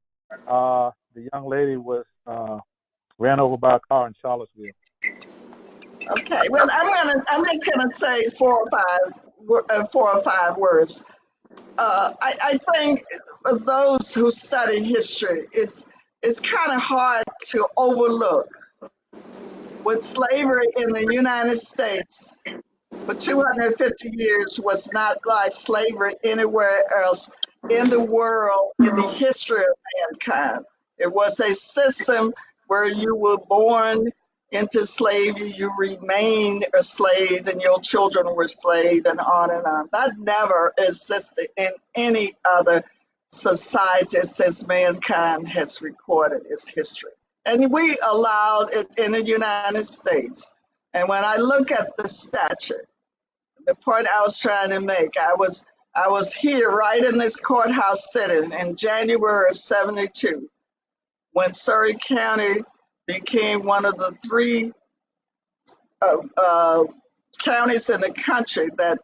the young lady was ran over by a car in Charlottesville. Okay, well, I'm just gonna say 4 or 5 words. I think those who study history, it's it's kind of hard to overlook. With slavery in the United States for 250 years was not like slavery anywhere else in the world in the history of mankind. It was a system where you were born into slavery, you remained a slave, and your children were slaves, and on and on. That never existed in any other society since mankind has recorded its history. And we allowed it in the United States. And when I look at the statute, the point I was trying to make, I was here right in this courthouse sitting in January of '72 when Surrey County became one of the three counties in the country that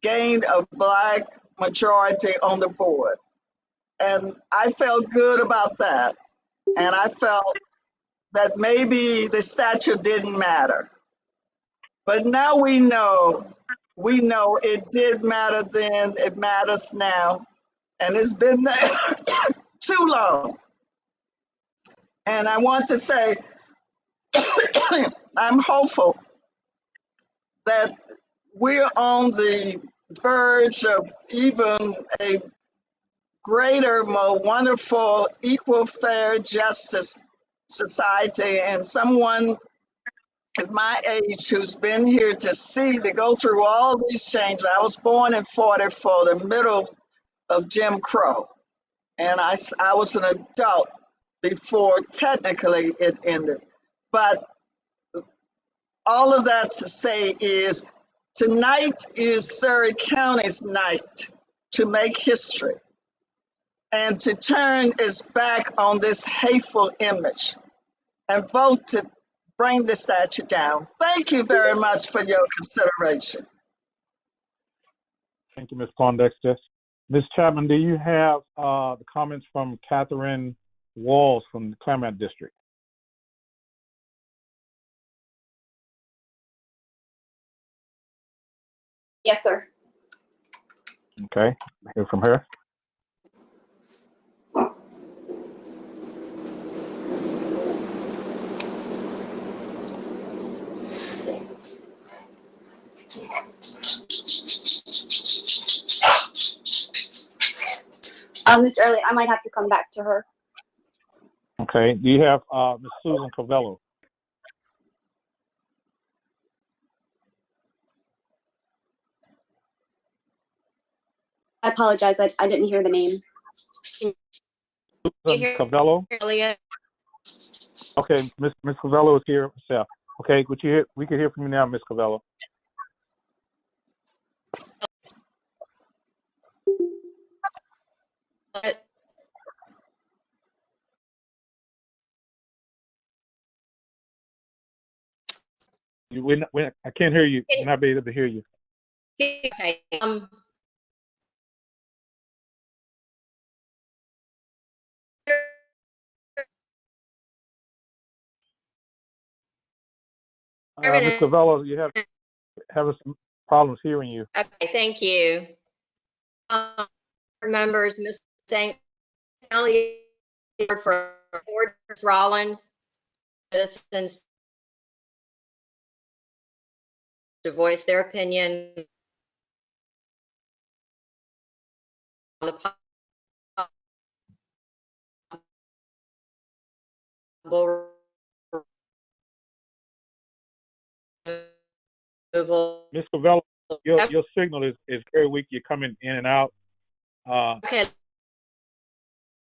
gained a Black majority on the board. And I felt good about that. And I felt that maybe the statute didn't matter. But now we know it did matter then, it matters now, and it's been too long. And I want to say, I'm hopeful that we're on the verge of even a greater, more wonderful, equal, fair justice society, and someone at my age who's been here to go through all these changes. I was born in 44, the middle of Jim Crow, and I was an adult before technically it ended. But all of that to say is tonight is Surrey County's night to make history and to turn its back on this hateful image and vote to bring the statute down. Thank you very much for your consideration. Thank you, Ms. Pondexter. Ms. Chapman, do you have the comments from Catherine Walls from the Claremont District? Yes, sir. Okay, hear from her. Mr. Early, I might have to come back to her. Okay, do you have Ms. Susan Covello? I apologize, I didn't hear the name. Susan Covello? Okay, Ms. Covello is here herself. Okay, we can hear from you now, Ms. Covello. I can't hear you. We're not able to hear you. Okay. Ms. Covello, you have some problems hearing you. Okay, thank you. Members, Ms. St. Elliott for Ms. Rollins, citizens to voice their opinion on the possible removal. Ms. Covello, your signal is very weak. You're coming in and out. Okay.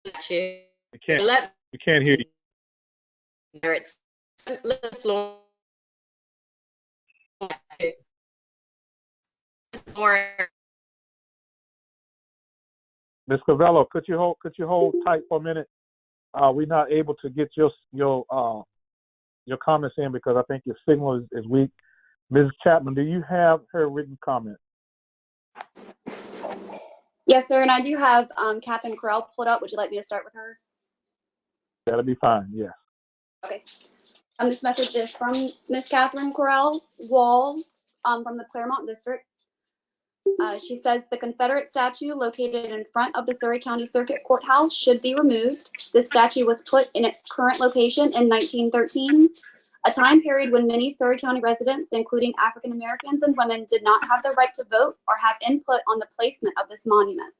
We can't hear you. It's Ms. Covello, could you hold tight for a minute? We're not able to get your comments in because I think your signal is weak. Ms. Chapman, do you have her written comment? Yes, sir, and I do have Catherine Corral pulled up. Would you like me to start with her? That'll be fine, yes. Okay. This message is from Ms. Catherine Corral Walls from the Claremont District. She says the Confederate statue located in front of the Surrey County Circuit Courthouse should be removed. This statue was put in its current location in 1913, a time period when many Surrey County residents, including African Americans and women, did not have the right to vote or have input on the placement of this monument.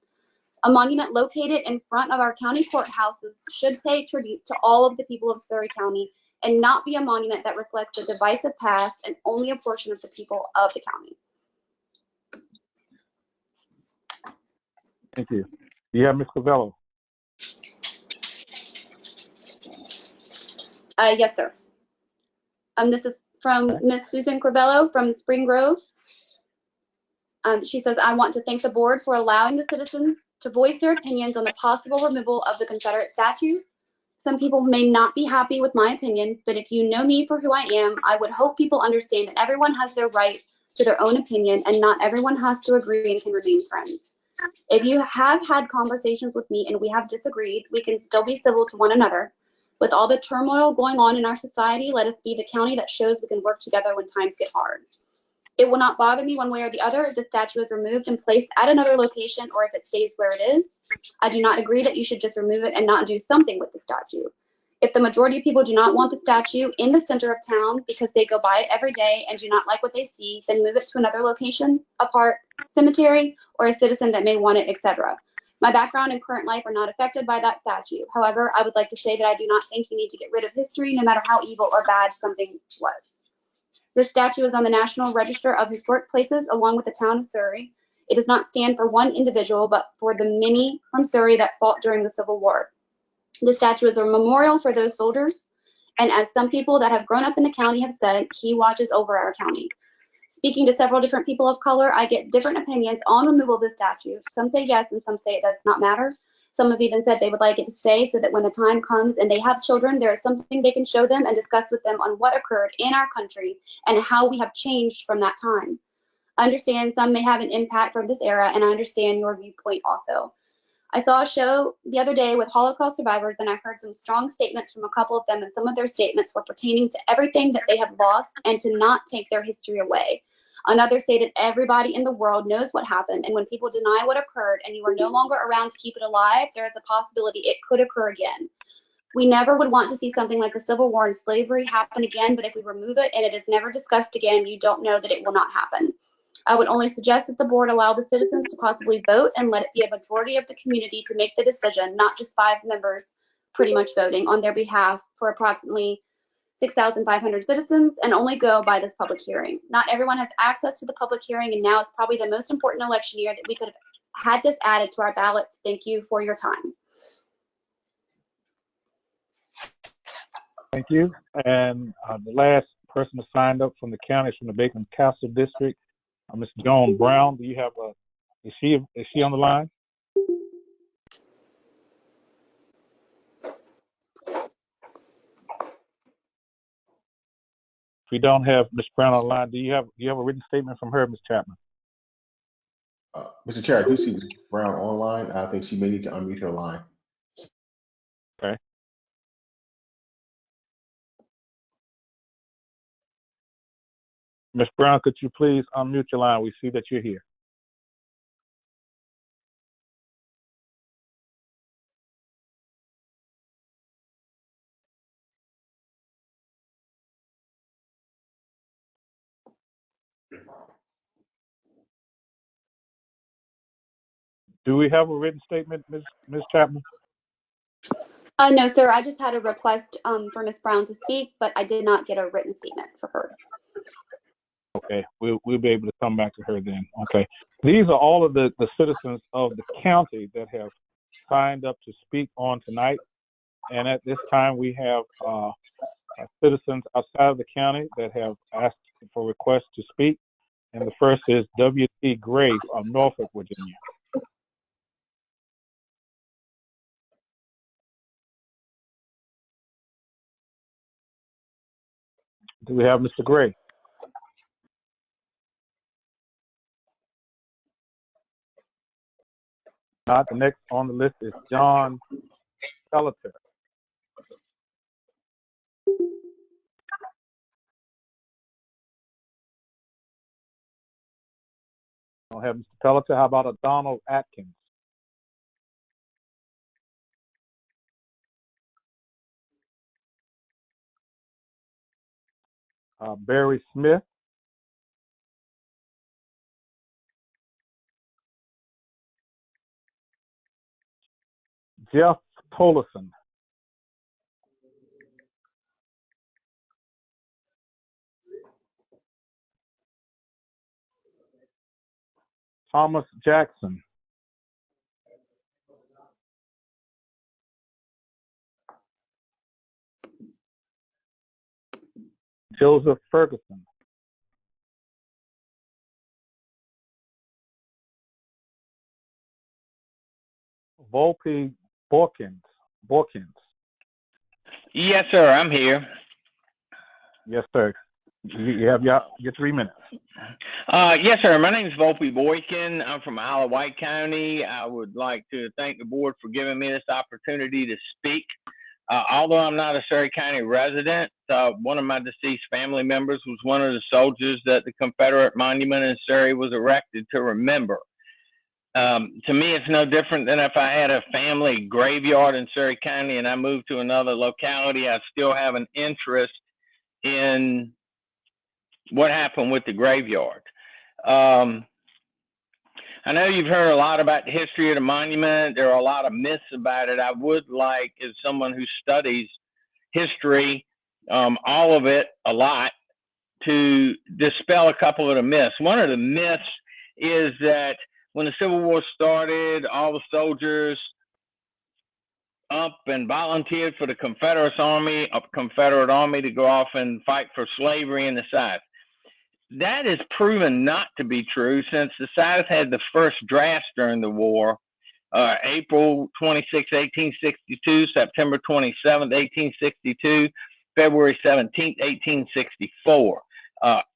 A monument located in front of our county courthouses should pay tribute to all of the people of Surrey County and not be a monument that reflects a divisive past and only a portion of the people of the county. Thank you. Do you have Ms. Covello? Yes, sir. This is from Ms. Susan Corbello from Spring Grove. She says, I want to thank the board for allowing the citizens to voice their opinions on the possible removal of the Confederate statue. Some people may not be happy with my opinion, but if you know me for who I am, I would hope people understand that everyone has their right to their own opinion and not everyone has to agree and can remain friends. If you have had conversations with me and we have disagreed, we can still be civil to one another. With all the turmoil going on in our society, let us be the county that shows we can work together when times get hard. It will not bother me one way or the other if the statue is removed and placed at another location or if it stays where it is. I do not agree that you should just remove it and not do something with the statue. If the majority of people do not want the statue in the center of town because they go by it every day and do not like what they see, then move it to another location, a park, cemetery, or a citizen that may want it, etc. My background and current life are not affected by that statue. However, I would like to say that I do not think you need to get rid of history no matter how evil or bad something was. This statue is on the National Register of Historic Places along with the town of Surrey. It does not stand for one individual, but for the many from Surrey that fought during the Civil War. The statue is a memorial for those soldiers, and as some people that have grown up in the county have said, he watches over our county. Speaking to several different people of color, I get different opinions on removal of the statue. Some say yes, and some say it does not matter. Some have even said they would like it to stay so that when the time comes and they have children, there is something they can show them and discuss with them on what occurred in our country and how we have changed from that time. I understand some may have an impact from this era, and I understand your viewpoint also. I saw a show the other day with Holocaust survivors, and I heard some strong statements from a couple of them, and some of their statements were pertaining to everything that they have lost and to not take their history away. Another stated everybody in the world knows what happened, and when people deny what occurred and you are no longer around to keep it alive, there is a possibility it could occur again. We never would want to see something like the Civil War and slavery happen again, but if we remove it and it is never discussed again, you don't know that it will not happen. I would only suggest that the board allow the citizens to possibly vote and let it be a majority of the community to make the decision, not just 5 members pretty much voting on their behalf for approximately 6,500 citizens, and only go by this public hearing. Not everyone has access to the public hearing, and now is probably the most important election year that we could have had this added to our ballots. Thank you for your time. Thank you. And the last person who signed up from the county is from the Bacon Castle District, Ms. Joan Brown. Do you have is she on the line? If we don't have Ms. Brown on the line, do you have a written statement from her, Ms. Chapman? Mr. Chair, I do see Ms. Brown online. I think she may need to unmute her line. Okay. Ms. Brown, could you please unmute your line? We see that you're here. Do we have a written statement, Ms. Chapman? No, sir. I just had a request for Ms. Brown to speak, but I did not get a written statement for her. Okay, we'll be able to come back to her then. Okay. These are all of the citizens of the county that have signed up to speak on tonight. And at this time, we have citizens outside of the county that have asked for requests to speak. And the first is W.T. Gray of Norfolk, Virginia. Do we have Mr. Gray? Not. The next on the list is John Pelletier. I'll have Mr. Pelletier. How about a Donald Atkins? Barry Smith. Jeff Tolleson. Thomas Jackson. Joseph Ferguson. Volpe Borkins. Yes, sir. I'm here. Yes, sir. You have your 3 minutes. Yes, sir. My name is Volpe Boykin. I'm from Isle of White County. I would like to thank the board for giving me this opportunity to speak. Although I'm not a Surrey County resident, one of my deceased family members was one of the soldiers that the Confederate monument in Surrey was erected to remember. To me, it's no different than if I had a family graveyard in Surrey County and I moved to another locality. I still have an interest in what happened with the graveyard. I know you've heard a lot about the history of the monument. There are a lot of myths about it. I would like, as someone who studies history, all of it a lot, to dispel a couple of the myths. One of the myths is that when the Civil War started, all the soldiers up and volunteered for the Confederate Army to go off and fight for slavery in the South. That is proven not to be true, since the South had the first drafts during the war, April 26, 1862, September 27, 1862, February 17, 1864.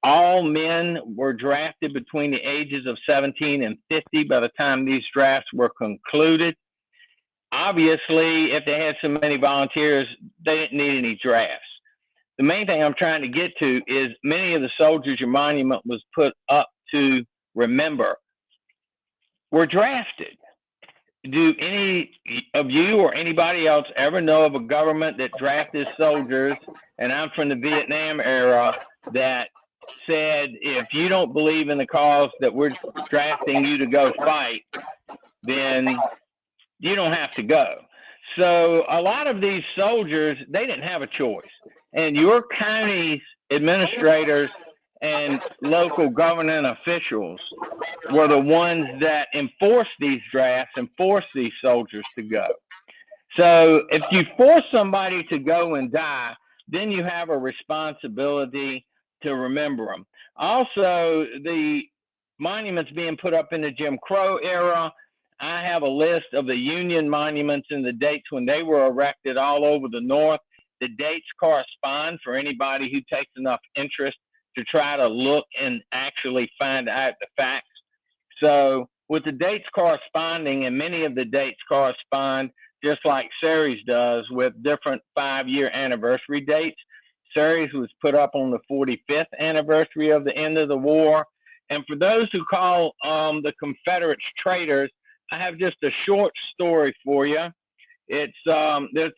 All men were drafted between the ages of 17 and 50 by the time these drafts were concluded. Obviously, if they had so many volunteers, they didn't need any drafts. The main thing I'm trying to get to is many of the soldiers your monument was put up to remember were drafted. Do any of you or anybody else ever know of a government that drafted soldiers, and I'm from the Vietnam era, that said, if you don't believe in the cause that we're drafting you to go fight, then you don't have to go? So a lot of these soldiers, they didn't have a choice. And your county's administrators and local government officials were the ones that enforced these drafts and forced these soldiers to go. So if you force somebody to go and die, then you have a responsibility to remember them. Also, the monuments being put up in the Jim Crow era, I have a list of the Union monuments and the dates when they were erected all over the North. The dates correspond for anybody who takes enough interest to try to look and actually find out the facts. So with the dates corresponding, and many of the dates correspond just like Surrey's does, with different 5-year anniversary dates. Surrey's was put up on the 45th anniversary of the end of the war. And for those who call the Confederates traitors, I have just a short story for you. It's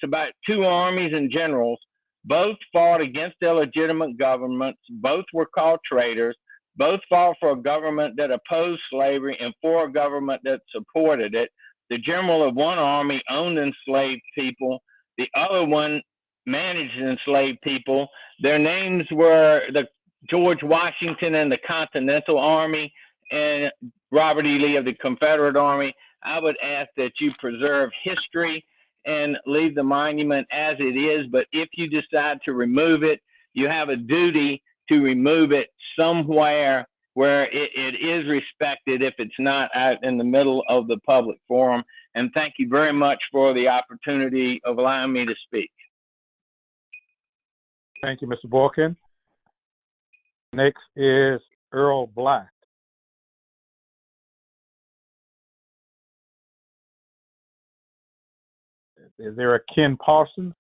about 2 armies and generals. Both fought against illegitimate governments. Both were called traitors. Both fought for a government that opposed slavery and for a government that supported it. The general of one army owned enslaved people. The other one managed enslaved people. Their names were the George Washington and the Continental Army, and Robert E. Lee of the Confederate Army. I would ask that you preserve history and leave the monument as it is. But if you decide to remove it, you have a duty to remove it somewhere where it is respected, if it's not out in the middle of the public forum. And thank you very much for the opportunity of allowing me to speak. Thank you, Mr. Borkin. Next is Earl Black. Is there a Ken Parsons?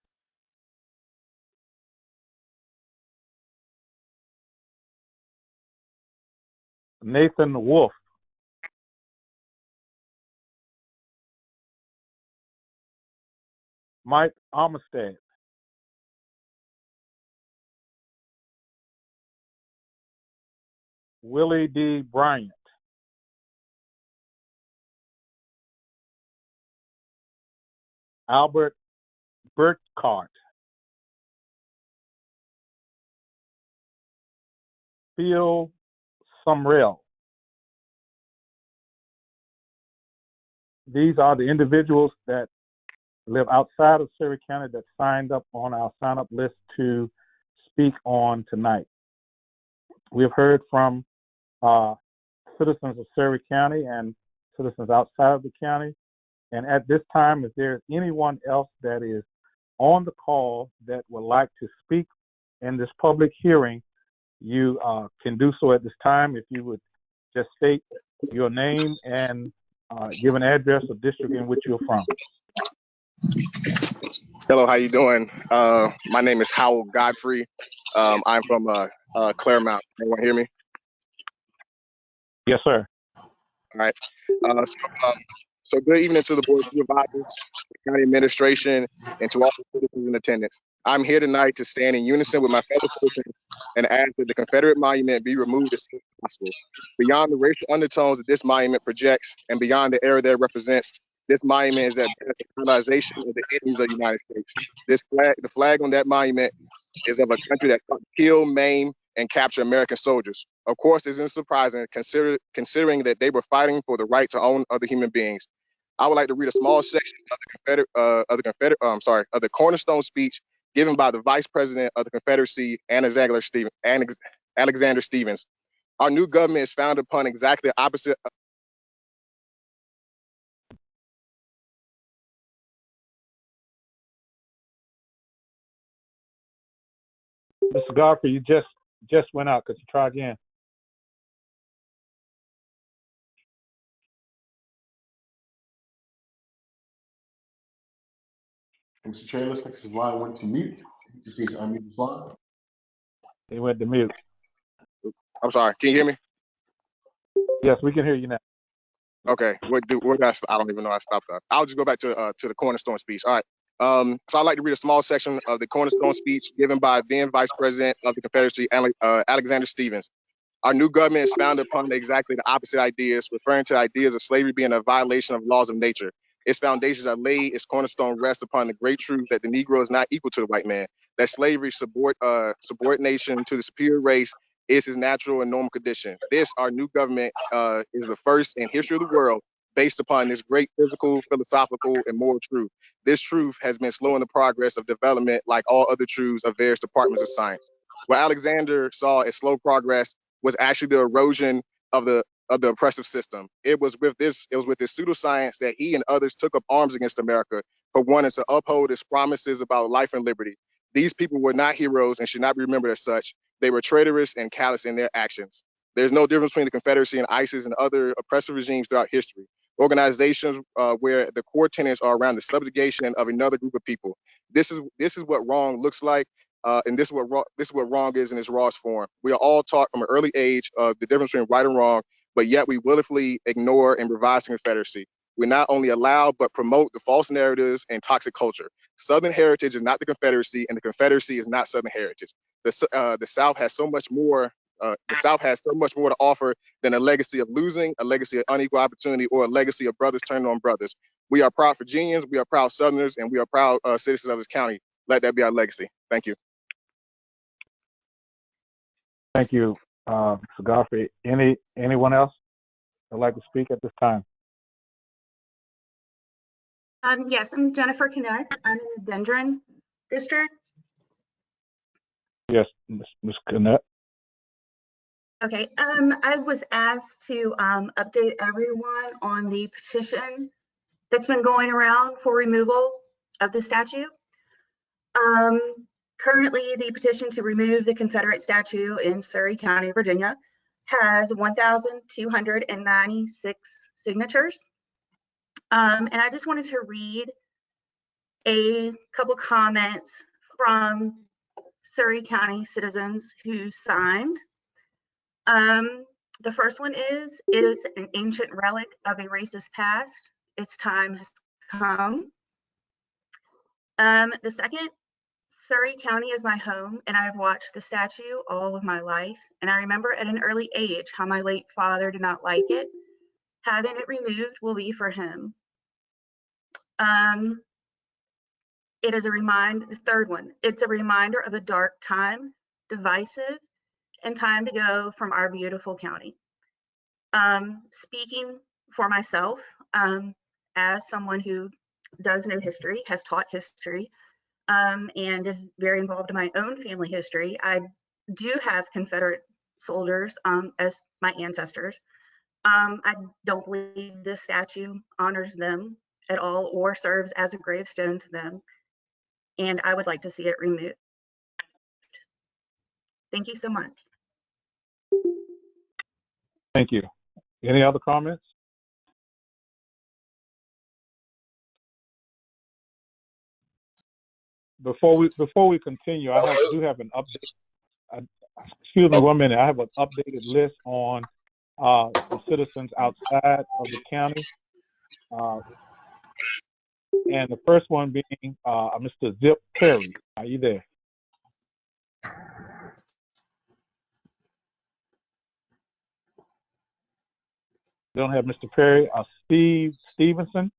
Nathan Wolf. Mike Armistead. Willie D. Bryant. Albert Burkhart. Phil Sumrell. These are the individuals that live outside of Surrey County that signed up on our sign-up list to speak on tonight. We have heard from citizens of Surrey County and citizens outside of the county. And at this time, if there's anyone else that is on the call that would like to speak in this public hearing, you can do so at this time. If you would just state your name and give an address or district in which you're from. Hello, how you doing? My name is Howell Godfrey. I'm from Claremont. Everyone hear me? Yes, sir. All right. So good evening to the Board of Supervisors, the County Administration, and to all the citizens in attendance. I'm here tonight to stand in unison with my fellow citizens and ask that the Confederate monument be removed as soon as possible. Beyond the racial undertones that this monument projects and beyond the era that it represents, this monument is at best a colonization of the enemies of the United States. The flag on that monument is of a country that killed, maim, and capture American soldiers. Of course, this isn't surprising considering that they were fighting for the right to own other human beings. I would like to read a small section of the cornerstone speech given by the Vice President of the Confederacy, Alexander Stephens. Our new government is founded upon exactly the opposite. Mr. Godfrey, you just went out. Could you try again? Mr. Chair, looks like his line went to mute. Just needs to unmute his line. He went to mute. I'm sorry. Can you hear me? Yes, we can hear you now. Okay. I don't even know how I stopped that. I'll just go back to the cornerstone speech. All right. So I'd like to read a small section of the cornerstone speech given by then Vice President of the Confederacy, Alexander Stephens. Our new government is founded upon exactly the opposite ideas, referring to ideas of slavery being a violation of laws of nature. Its foundations are laid, its cornerstone rests upon the great truth that the Negro is not equal to the white man, that slavery subordination to the superior race is his natural and normal condition. This, our new government, is the first in history of the world based upon this great physical, philosophical, and moral truth. This truth has been slowing the progress of development like all other truths of various departments of science. What Alexander saw as slow progress was actually the erosion of the oppressive system. It was with this pseudoscience that he and others took up arms against America for wanting to uphold its promises about life and liberty. These people were not heroes and should not be remembered as such. They were traitorous and callous in their actions. There's no difference between the Confederacy and ISIS and other oppressive regimes throughout history. Organizations where the core tenets are around the subjugation of another group of people. This is what wrong looks like. And this is what wrong is in its rawest form. We are all taught from an early age of the difference between right and wrong, but yet we willfully ignore and revise the Confederacy. We not only allow but promote the false narratives and toxic culture. Southern heritage is not the Confederacy, and the Confederacy is not Southern heritage. The South has so much more. The South has so much more to offer than a legacy of losing, a legacy of unequal opportunity, or a legacy of brothers turning on brothers. We are proud Virginians, we are proud Southerners, and we are proud citizens of this county. Let that be our legacy. Thank you. Thank you, Mr. Godfrey. Anyone else would like to speak at this time? Yes, I'm Jennifer Connect. I'm in the Dendron district. Yes, Ms. Connect. Okay, I was asked to update everyone on the petition that's been going around for removal of the statue. Currently, the petition to remove the Confederate statue in Surrey County, Virginia, has 1,296 signatures. And I just wanted to read a couple comments from Surrey County citizens who signed. The first one is, it is an ancient relic of a racist past. Its time has come. The second, Surrey County is my home, and I've watched the statue all of my life. And I remember at an early age how my late father did not like it. Having it removed will be for him. It is a reminder, the third one, it's a reminder of a dark time, divisive, and time to go from our beautiful county. Speaking for myself, as someone who does know history, has taught history, and is very involved in my own family history, I do have Confederate soldiers as my ancestors. I don't believe this statue honors them at all or serves as a gravestone to them, and I would like to see it removed. Thank you so much. Thank you. Any other comments? Before we continue, I do have an update. Excuse me 1 minute. I have an updated list on the citizens outside of the county. And the first one being Mr. Zip Perry. Are you there? We don't have Mr. Perry. Steve Stevenson.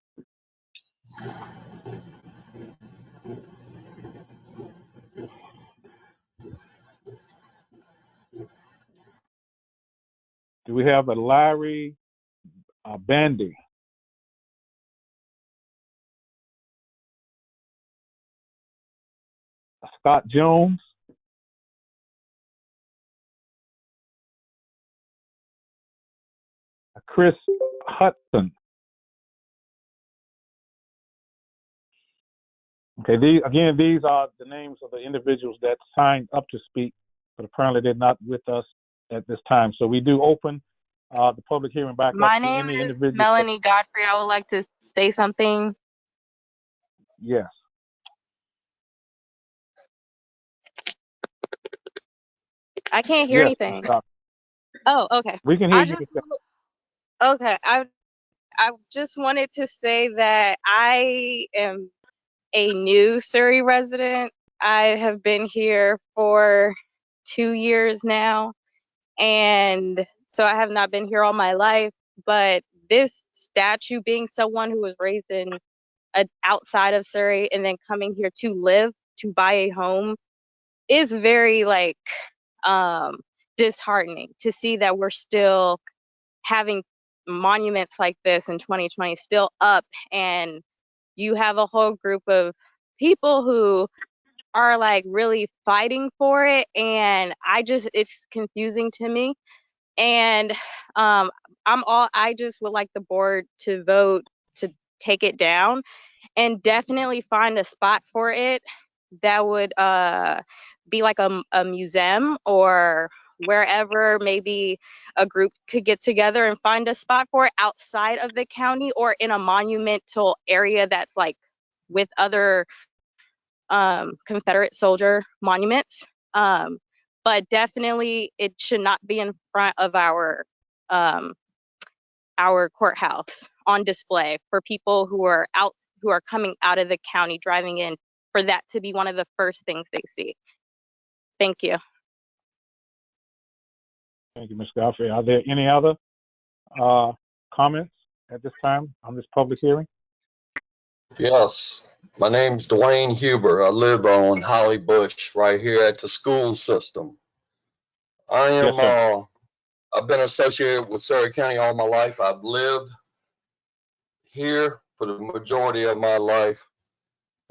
Do we have a Larry Bandy? Scott Jones. Chris Hudson. Okay, these are the names of the individuals that signed up to speak, but apparently they're not with us at this time. So we do open the public hearing back My up to name any is individual. Melanie Godfrey. I would like to say something. Yes. I can't hear anything. Oh, okay. We can hear you. Okay. I just wanted to say that I am a new Surrey resident. I have been here for 2 years now, and so I have not been here all my life. But this statue, being someone who was raised in outside of Surrey and then coming here to live, to buy a home, is very disheartening to see that we're still having monuments like this in 2020 still up, and you have a whole group of people who are really fighting for it, and it's confusing to me. And I just would like the board to vote to take it down and definitely find a spot for it that would be like a museum or wherever maybe a group could get together and find a spot for it outside of the county or in a monumental area that's with other Confederate soldier monuments. But definitely it should not be in front of our courthouse on display for people who are coming out of the county driving in, for that to be one of the first things they see. Thank you. Thank you, Ms. Godfrey. Are there any other comments at this time on this public hearing? Yes, my name's Dwayne Huber. I live on Holly Bush right here at the school system. I am, Yes, I've been associated with Surrey County all my life. I've lived here for the majority of my life,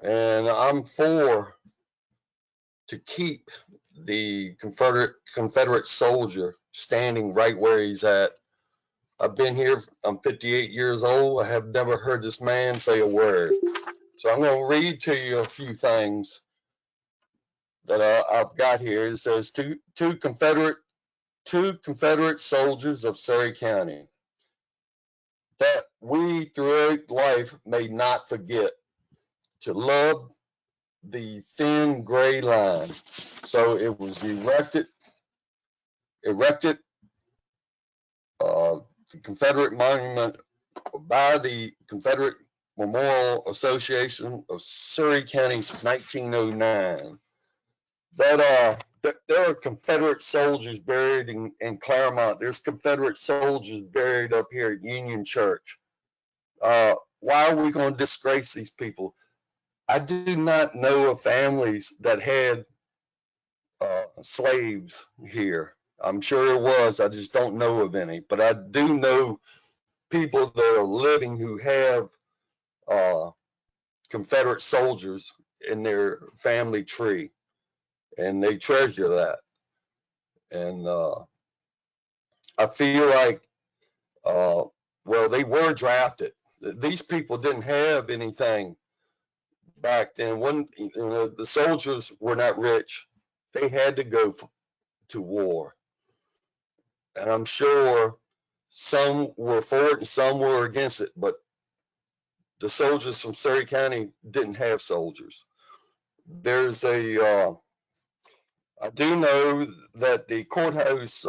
and I'm for to keep the Confederate soldier standing right where he's at. I've been here, I'm 58 years old. I have never heard this man say a word. So I'm going to read to you a few things that I've got here. It says, two Confederate soldiers of Surrey County, that we throughout life may not forget to love the thin gray line. So it was erected the Confederate monument by the Confederate Memorial Association of Surrey County, 1909. That there are Confederate soldiers buried in Claremont. There's Confederate soldiers buried up here at Union Church. Why are we going to disgrace these people? I do not know of families that had slaves here. I'm sure there was. I just don't know of any. But I do know people that are living who have Confederate soldiers in their family tree, and they treasure that. And I feel like, well, they were drafted. These people didn't have anything back then. When the soldiers were not rich, they had to go to war. And I'm sure some were for it and some were against it, but the soldiers from Surrey County didn't have soldiers. There's I do know that the courthouse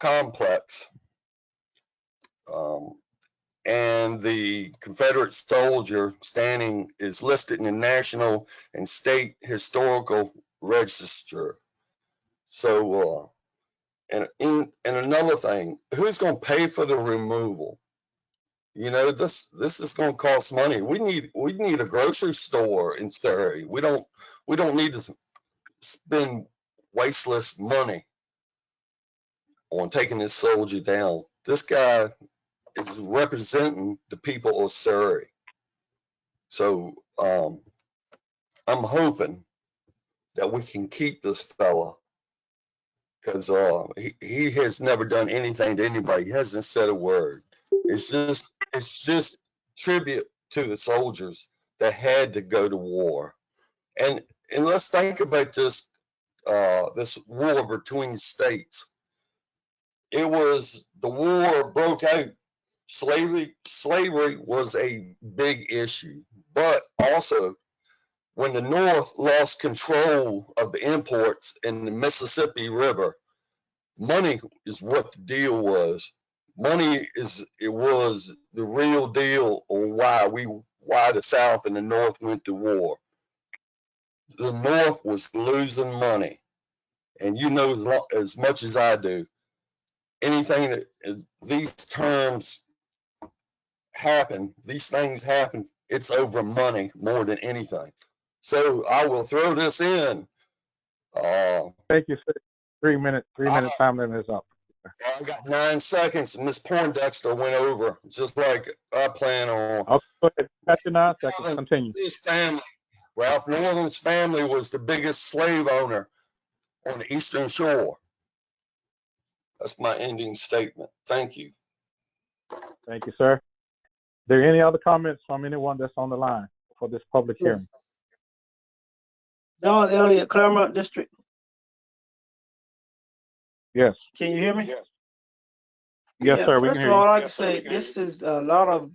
complex and the Confederate soldier standing is listed in the National and State Historical Register. So, and another thing, who's going to pay for the removal? You know, this is going to cost money. We need a grocery store in Surrey. We don't need to spend wasteless money on taking this soldier down. This guy is representing the people of Surrey. So I'm hoping that we can keep this fella, because he has never done anything to anybody. He hasn't said a word. It's just tribute to the soldiers that had to go to war. And let's think about this war between states. It was, the war broke out. Slavery was a big issue, but also when the North lost control of the imports in the Mississippi River, money is what the deal was. Money was the real deal on why the South and the North went to war. The North was losing money, and you know as much as I do, anything that these terms happen, these things happen, it's over money more than anything. So I will throw this in. Thank you, sir. 3 minute time limit is up. I got 9 seconds, and Miss Poindexter went over, just like I plan on. Okay, go ahead. Got your 9 seconds. Continue. His family, Ralph Northern's family, was the biggest slave owner on the Eastern Shore. That's my ending statement. Thank you. Thank you, sir. Are there any other comments from anyone that's on the line for this public hearing? John Elliott, Claremont District. Yes. Can you hear me? Yes, Yeah, sir. We can first hear of all, you. I'd like to say this is a lot of,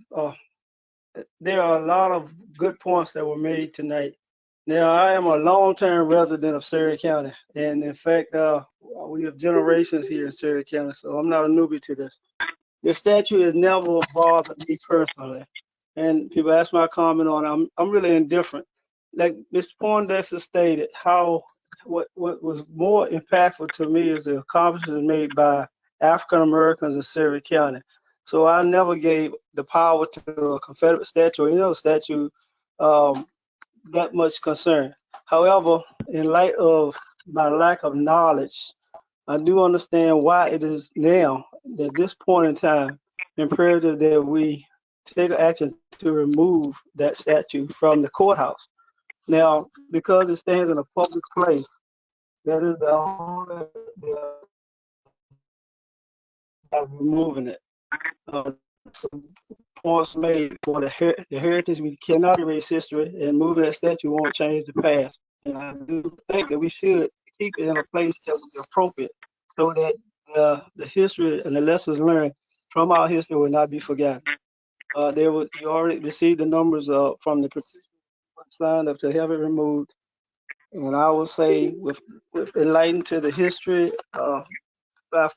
there are a lot of good points that were made tonight. Now, I am a long-term resident of Surrey County, and in fact, we have generations here in Surrey County, so I'm not a newbie to this. The statute has never bothered me personally, and people ask my comment on it. I'm really indifferent. Like Mr. Poindexter stated, what was more impactful to me is the accomplishments made by African Americans in Surrey County. So I never gave the power to a Confederate statue or any other statue that much concern. However, in light of my lack of knowledge, I do understand why it is now, at this point in time, imperative that we take action to remove that statue from the courthouse. Now, because it stands in a public place, that is the only removing it. Points made for the heritage, we cannot erase history, and moving that statue won't change the past. And I do think that we should keep it in a place that would be appropriate, so that the history and the lessons learned from our history will not be forgotten. You already received the numbers from the participants signed up to have it removed, and I will say, with enlightened to the history,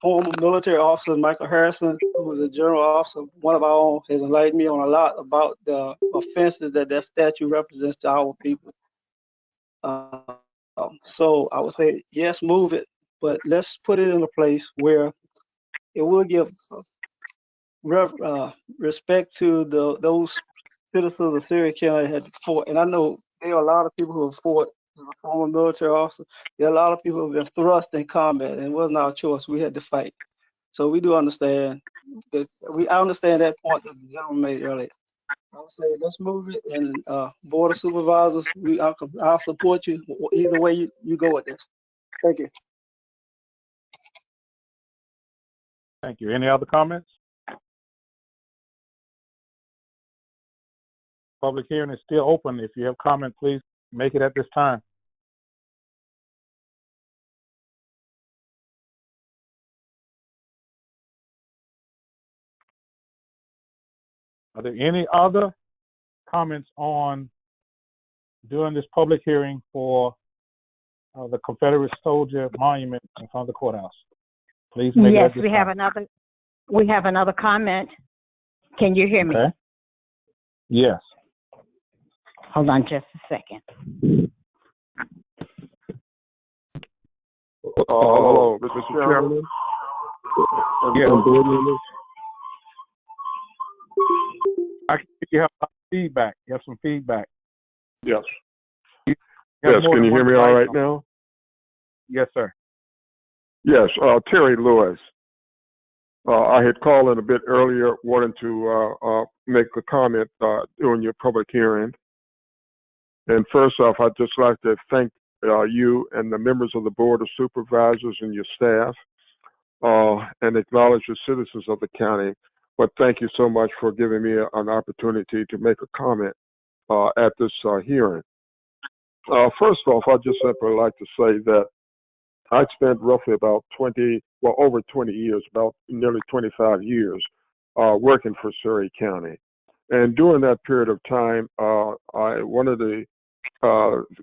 former military officer Michael Harrison, who was a general officer, one of our own, has enlightened me on a lot about the offenses that statue represents to our people. So I would say, yes, move it, but let's put it in a place where it will give respect to those citizens of Surrey County had fought. And I know there are a lot of people who have fought as a former military officer. There are a lot of people who have been thrust in combat, and it wasn't our choice. We had to fight. So we do understand that. I understand that point that the gentleman made earlier. I would say let's move it, and Board of Supervisors, I'll support you either way you go with this. Thank you. Thank you. Any other comments? Public hearing is still open. If you have comment, please make it at this time. Are there any other comments on during this public hearing for the Confederate Soldier Monument in front of the courthouse? Please make it Yes, at this time. we have another comment. Can you hear me? Okay. Yes. Hold on just a second. Hello, Mr. Chairman. Yes. Board members. I can see you have feedback. You have some feedback. Yes. You have Yes, more can than you hear one me all mic right on. now? Yes, sir. Yes, Terry Lewis. I had called in a bit earlier wanting to make a comment during your public hearing. And first off, I'd just like to thank you and the members of the Board of Supervisors and your staff and acknowledge the citizens of the county. But thank you so much for giving me an opportunity to make a comment at this hearing. First off, I'd just simply like to say that I spent roughly about over 20 years, about nearly 25 years, working for Surrey County. And during that period of time, one of the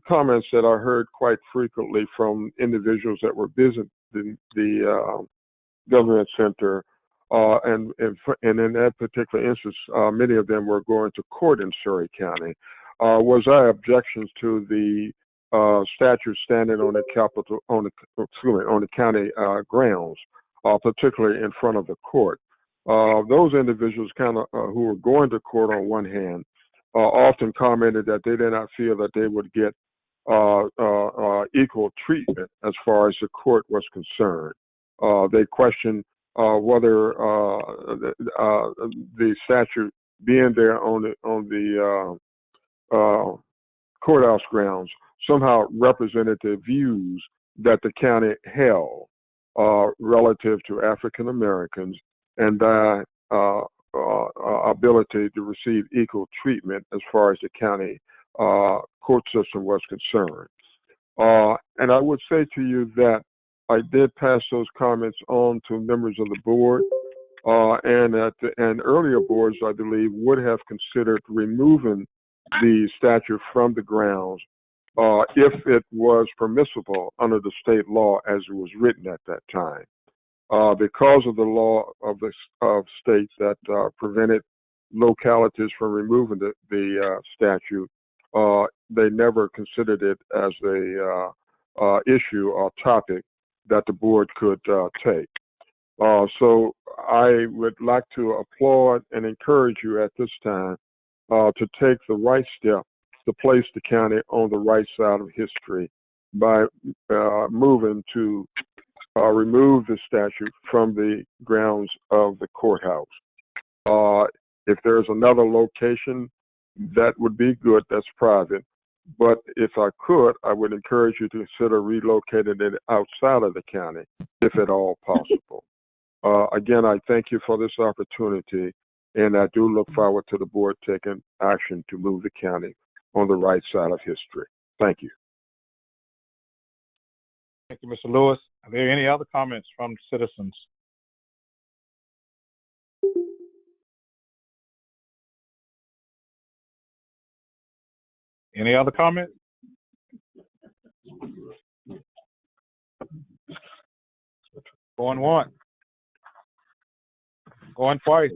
comments that I heard quite frequently from individuals that were visiting the government center, and in that particular instance, many of them were going to court in Surrey County, was our objections to the statue standing on the county grounds, particularly in front of the court. Those individuals who were going to court on one hand often commented that they did not feel that they would get equal treatment as far as the court was concerned. They questioned whether the statue being there on the courthouse grounds somehow represented the views that the county held relative to African Americans and their ability to receive equal treatment as far as the county court system was concerned. And I would say to you that I did pass those comments on to members of the board, and earlier boards, I believe, would have considered removing the statue from the grounds if it was permissible under the state law as it was written at that time. Because of the law of states that prevented localities from removing the statue, they never considered it as a issue or topic that the board could take. So I would like to applaud and encourage you at this time to take the right step to place the county on the right side of history by moving to remove the statue from the grounds of the courthouse. If there's another location, that would be good, that's private. But if I could, I would encourage you to consider relocating it outside of the county, if at all possible. Again, I thank you for this opportunity, and I do look forward to the board taking action to move the county on the right side of history. Thank you. Thank you, Mr. Lewis. Are there any other comments from citizens? Any other comments? Going once. Going twice.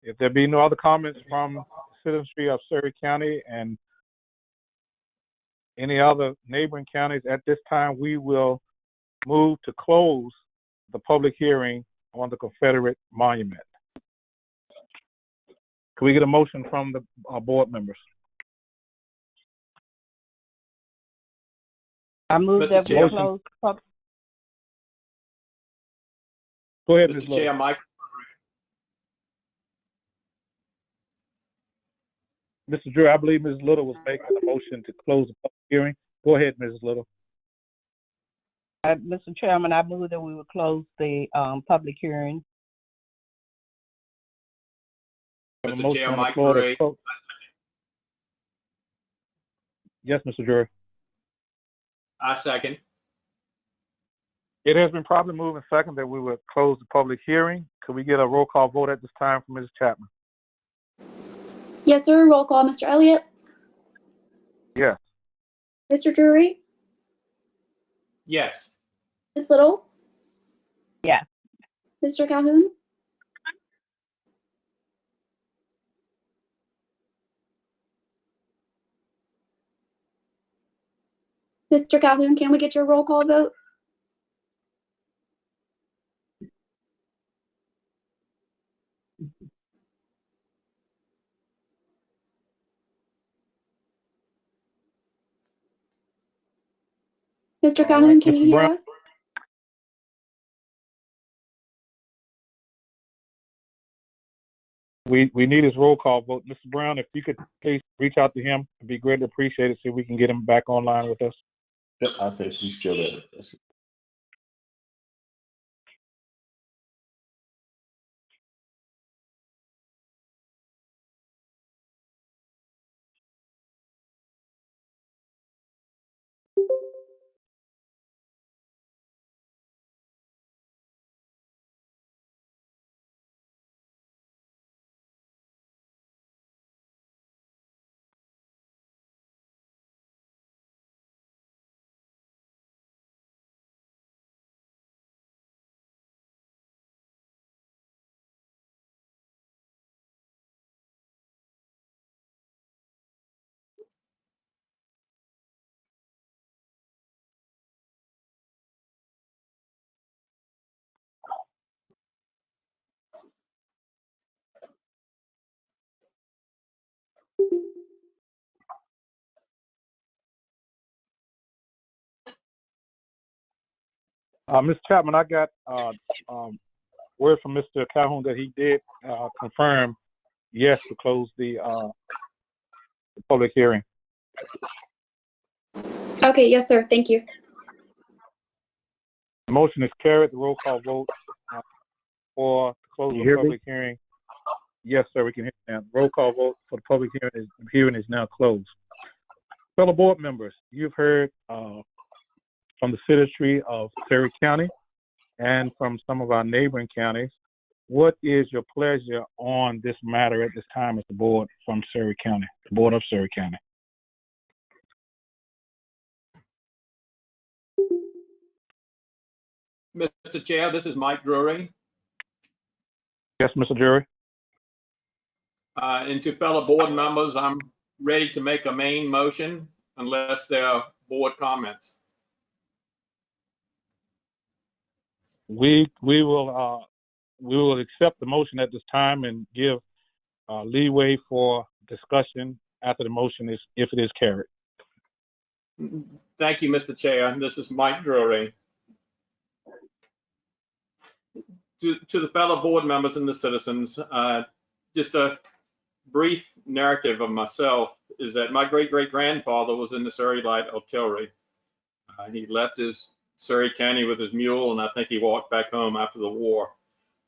If there be no other comments from citizenry of Surrey County and any other neighboring counties, at this time we will move to close the public hearing on the Confederate monument. Can we get a motion from the board members? I move Mr. that we Chair. close. Go ahead, Ms. Mr. Little. Chair, Mike. Mr. Drew, I believe Ms. Little was making a motion to close the public hearing. Go ahead, Ms. Little. Mr. Chairman, I move that we would close the public hearing. Have a Mr. motion Chair, on the Mike floor to Drury. close. Yes, Mr. Drury. I second. It has been properly moved and second that we would close the public hearing. Could we get a roll call vote at this time from Ms. Chapman? Yes, sir. Roll call. Mr. Elliott? Yes. Mr. Drury? Yes. Ms. Little? Yes. Mr. Calhoun? Mr. Calhoun, can we get your roll call vote? Mr. Calhoun, can you hear us? We need his roll call vote. Mr. Brown, if you could please reach out to him, it'd be greatly appreciated so we can get him back online with us. Yep, I think he's still there. Ms. Chapman, I got word from Mr. Calhoun that he did confirm yes to close the public hearing. Okay, yes, sir. Thank you. The motion is carried. The roll call vote for to close the public hearing. Yes, sir, we can hear you now. Roll call vote for the public hearing is now closed. Fellow board members, you've heard from the citizenry of Surrey County and from some of our neighboring counties. What is your pleasure on this matter at this time as the board from Surrey County, the board of Surrey County? Mr. Chair, this is Mike Drury. Yes, Mr. Drury. And to fellow board members, I'm ready to make a main motion unless there are board comments. We will accept the motion at this time and give leeway for discussion after the motion is, if it is carried. Thank you, Mr. Chair. This is Mike Drury. To the fellow board members and the citizens, just a brief narrative of myself is that my great-great-grandfather was in the Surrey Light Artillery. He left his Surrey County with his mule, and I think he walked back home after the war.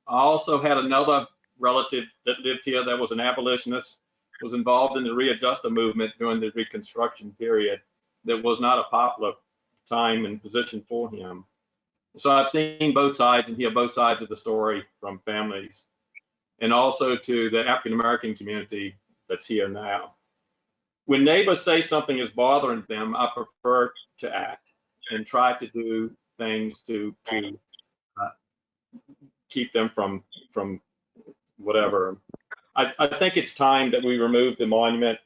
I also had another relative that lived here that was an abolitionist, was involved in the readjuster movement during the Reconstruction period. That was not a popular time and position for him. So I've seen both sides and hear both sides of the story from families, and also to the African-American community that's here now. When neighbors say something is bothering them, I prefer to act and try to do things to keep them from whatever. I think it's time that we remove the monument,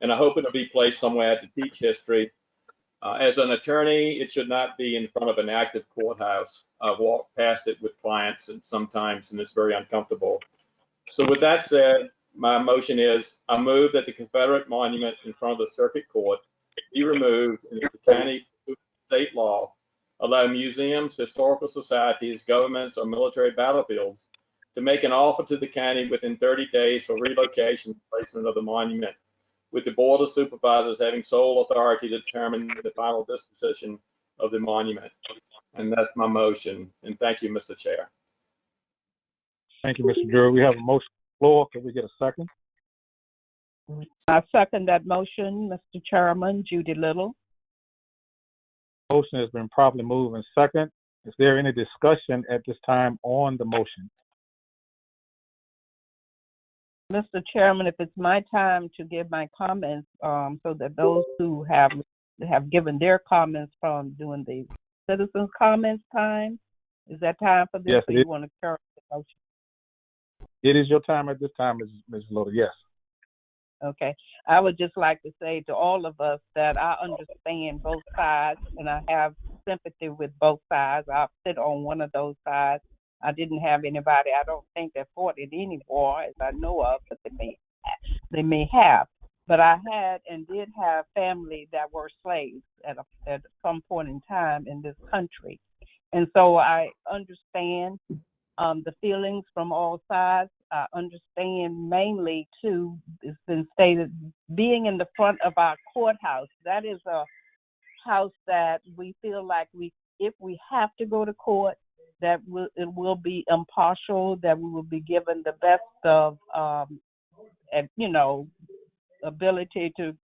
and I hope it'll be placed somewhere to teach history. As an attorney, it should not be in front of an active courthouse. I've walked past it with clients and sometimes, and it's very uncomfortable. So with that said, my motion is I move that the Confederate monument in front of the circuit court be removed, and that the county state law allow museums, historical societies, governments, or military battlefields to make an offer to the county within 30 days for relocation and placement of the monument, with the Board of Supervisors having sole authority to determine the final disposition of the monument. And that's my motion. And thank you, Mr. Chair. Thank you, Mr. Drury. We have a motion on the floor. Can we get a second? I second that motion, Mr. Chairman. Judy Little. Motion has been properly moved and second. Is there any discussion at this time on the motion? Mr. Chairman, if it's my time to give my comments, so that those who have given their comments from doing the citizens' comments time, is that time for this? Yes, or it you is. want to carry the motion? It is your time at this time, Ms. Little. Yes. Okay. I would just like to say to all of us that I understand both sides and I have sympathy with both sides. I sit on one of those sides. I didn't have anybody, I don't think, that fought it any war as I know of, but they may have. But I had and did have family that were slaves at some point in time in this country. And so I understand the feelings from all sides. I understand mainly, too, it's been stated, being in the front of our courthouse. That is a house that we feel like if we have to go to court, that it will be impartial, that we will be given the best of, ability to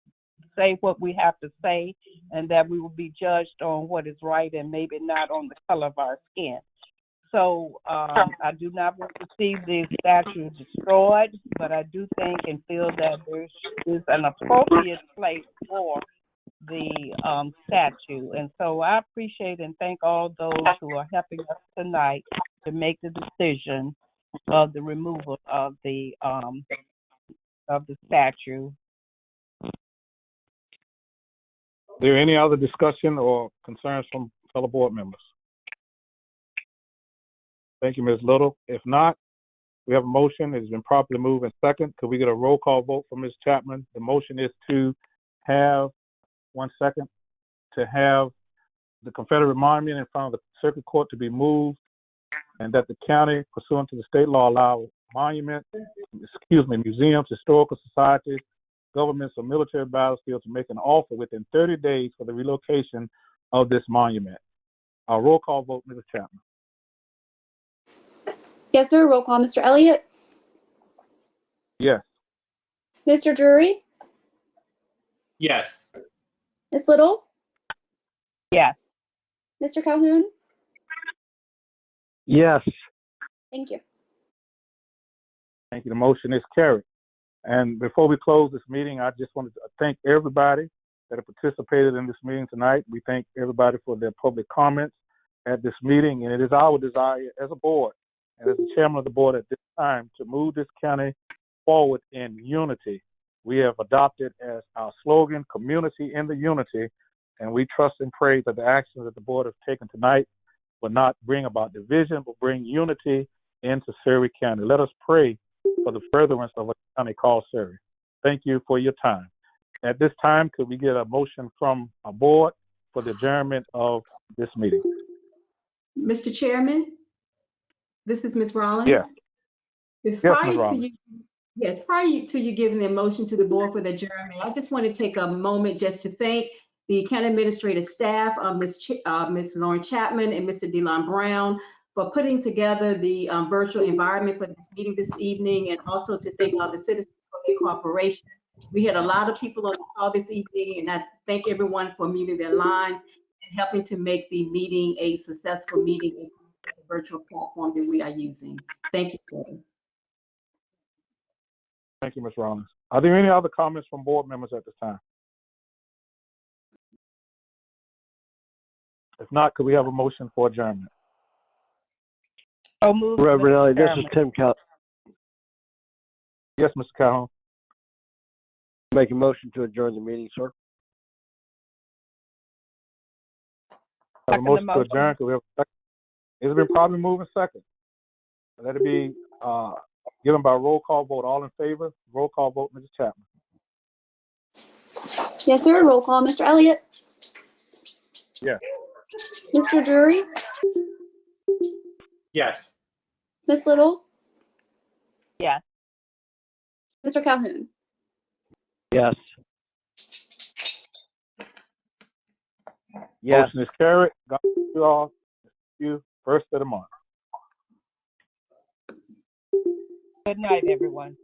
say what we have to say, and that we will be judged on what is right and maybe not on the color of our skin. So I do not want to see the statue destroyed, but I do think and feel that there is an appropriate place for the statue. And so I appreciate and thank all those who are helping us tonight to make the decision of the removal of the statue. Is there any other discussion or concerns from fellow board members? Thank you, Ms. Little. If not, we have a motion. It's been properly moved and second. Could we get a roll call vote from Ms. Chapman? The motion is to have, to have the Confederate monument in front of the circuit court to be moved, and that the county, pursuant to the state law, allow museums, historical societies, governments, or military battlefields to make an offer within 30 days for the relocation of this monument. Our roll call vote, Mrs. Chapman. Yes, sir. Roll call. Mr. Elliott? Yes. Mr. Drury? Yes. Ms. Little? Yes. Mr. Calhoun? Yes. Thank you. Thank you. The motion is carried. And before we close this meeting, I just wanted to thank everybody that have participated in this meeting tonight. We thank everybody for their public comments at this meeting. And it is our desire as a board and as the chairman of the board at this time to move this county forward in unity. We have adopted as our slogan, community in the unity, and we trust and pray that the actions that the board has taken tonight will not bring about division, but bring unity into Surrey County. Let us pray for the furtherance of a county called Surrey. Thank you for your time. At this time, could we get a motion from our board for the adjournment of this meeting? Mr. Chairman, this is Ms. Rollins. Yes. Yes, Ms. Rollins. Prior to you giving the motion to the board for the adjournment, I just want to take a moment just to thank the county administrative staff, Ms. Lauren Chapman and Mr. DeLon Brown, for putting together the virtual environment for this meeting this evening, and also to thank all the citizens for their cooperation. We had a lot of people on the call this evening, and I thank everyone for muting their lines and helping to make the meeting a successful meeting in the virtual platform that we are using. Thank you, sir. Thank you, Ms. Rollins. Are there any other comments from board members at this time? If not, could we have a motion for adjournment? So moved, Reverend Mr. Elliott, this Chairman. is Tim Cal. Yes, Mr. Calhoun. Make a motion to adjourn the meeting, sir. Have a Second the motion to motion. adjourn. Could we have a second? It's been probably moving second. Let it be given by roll call vote. All in favor? Roll call vote, Mrs. Chapman. Yes, sir. Roll call. Mr. Elliott? Yes. Mr. Drury? Yes. Ms. Little? Yes. Mr. Calhoun? Yes. Yes. Motion is carried. God bless you all. See you first of the month. Good night, everyone.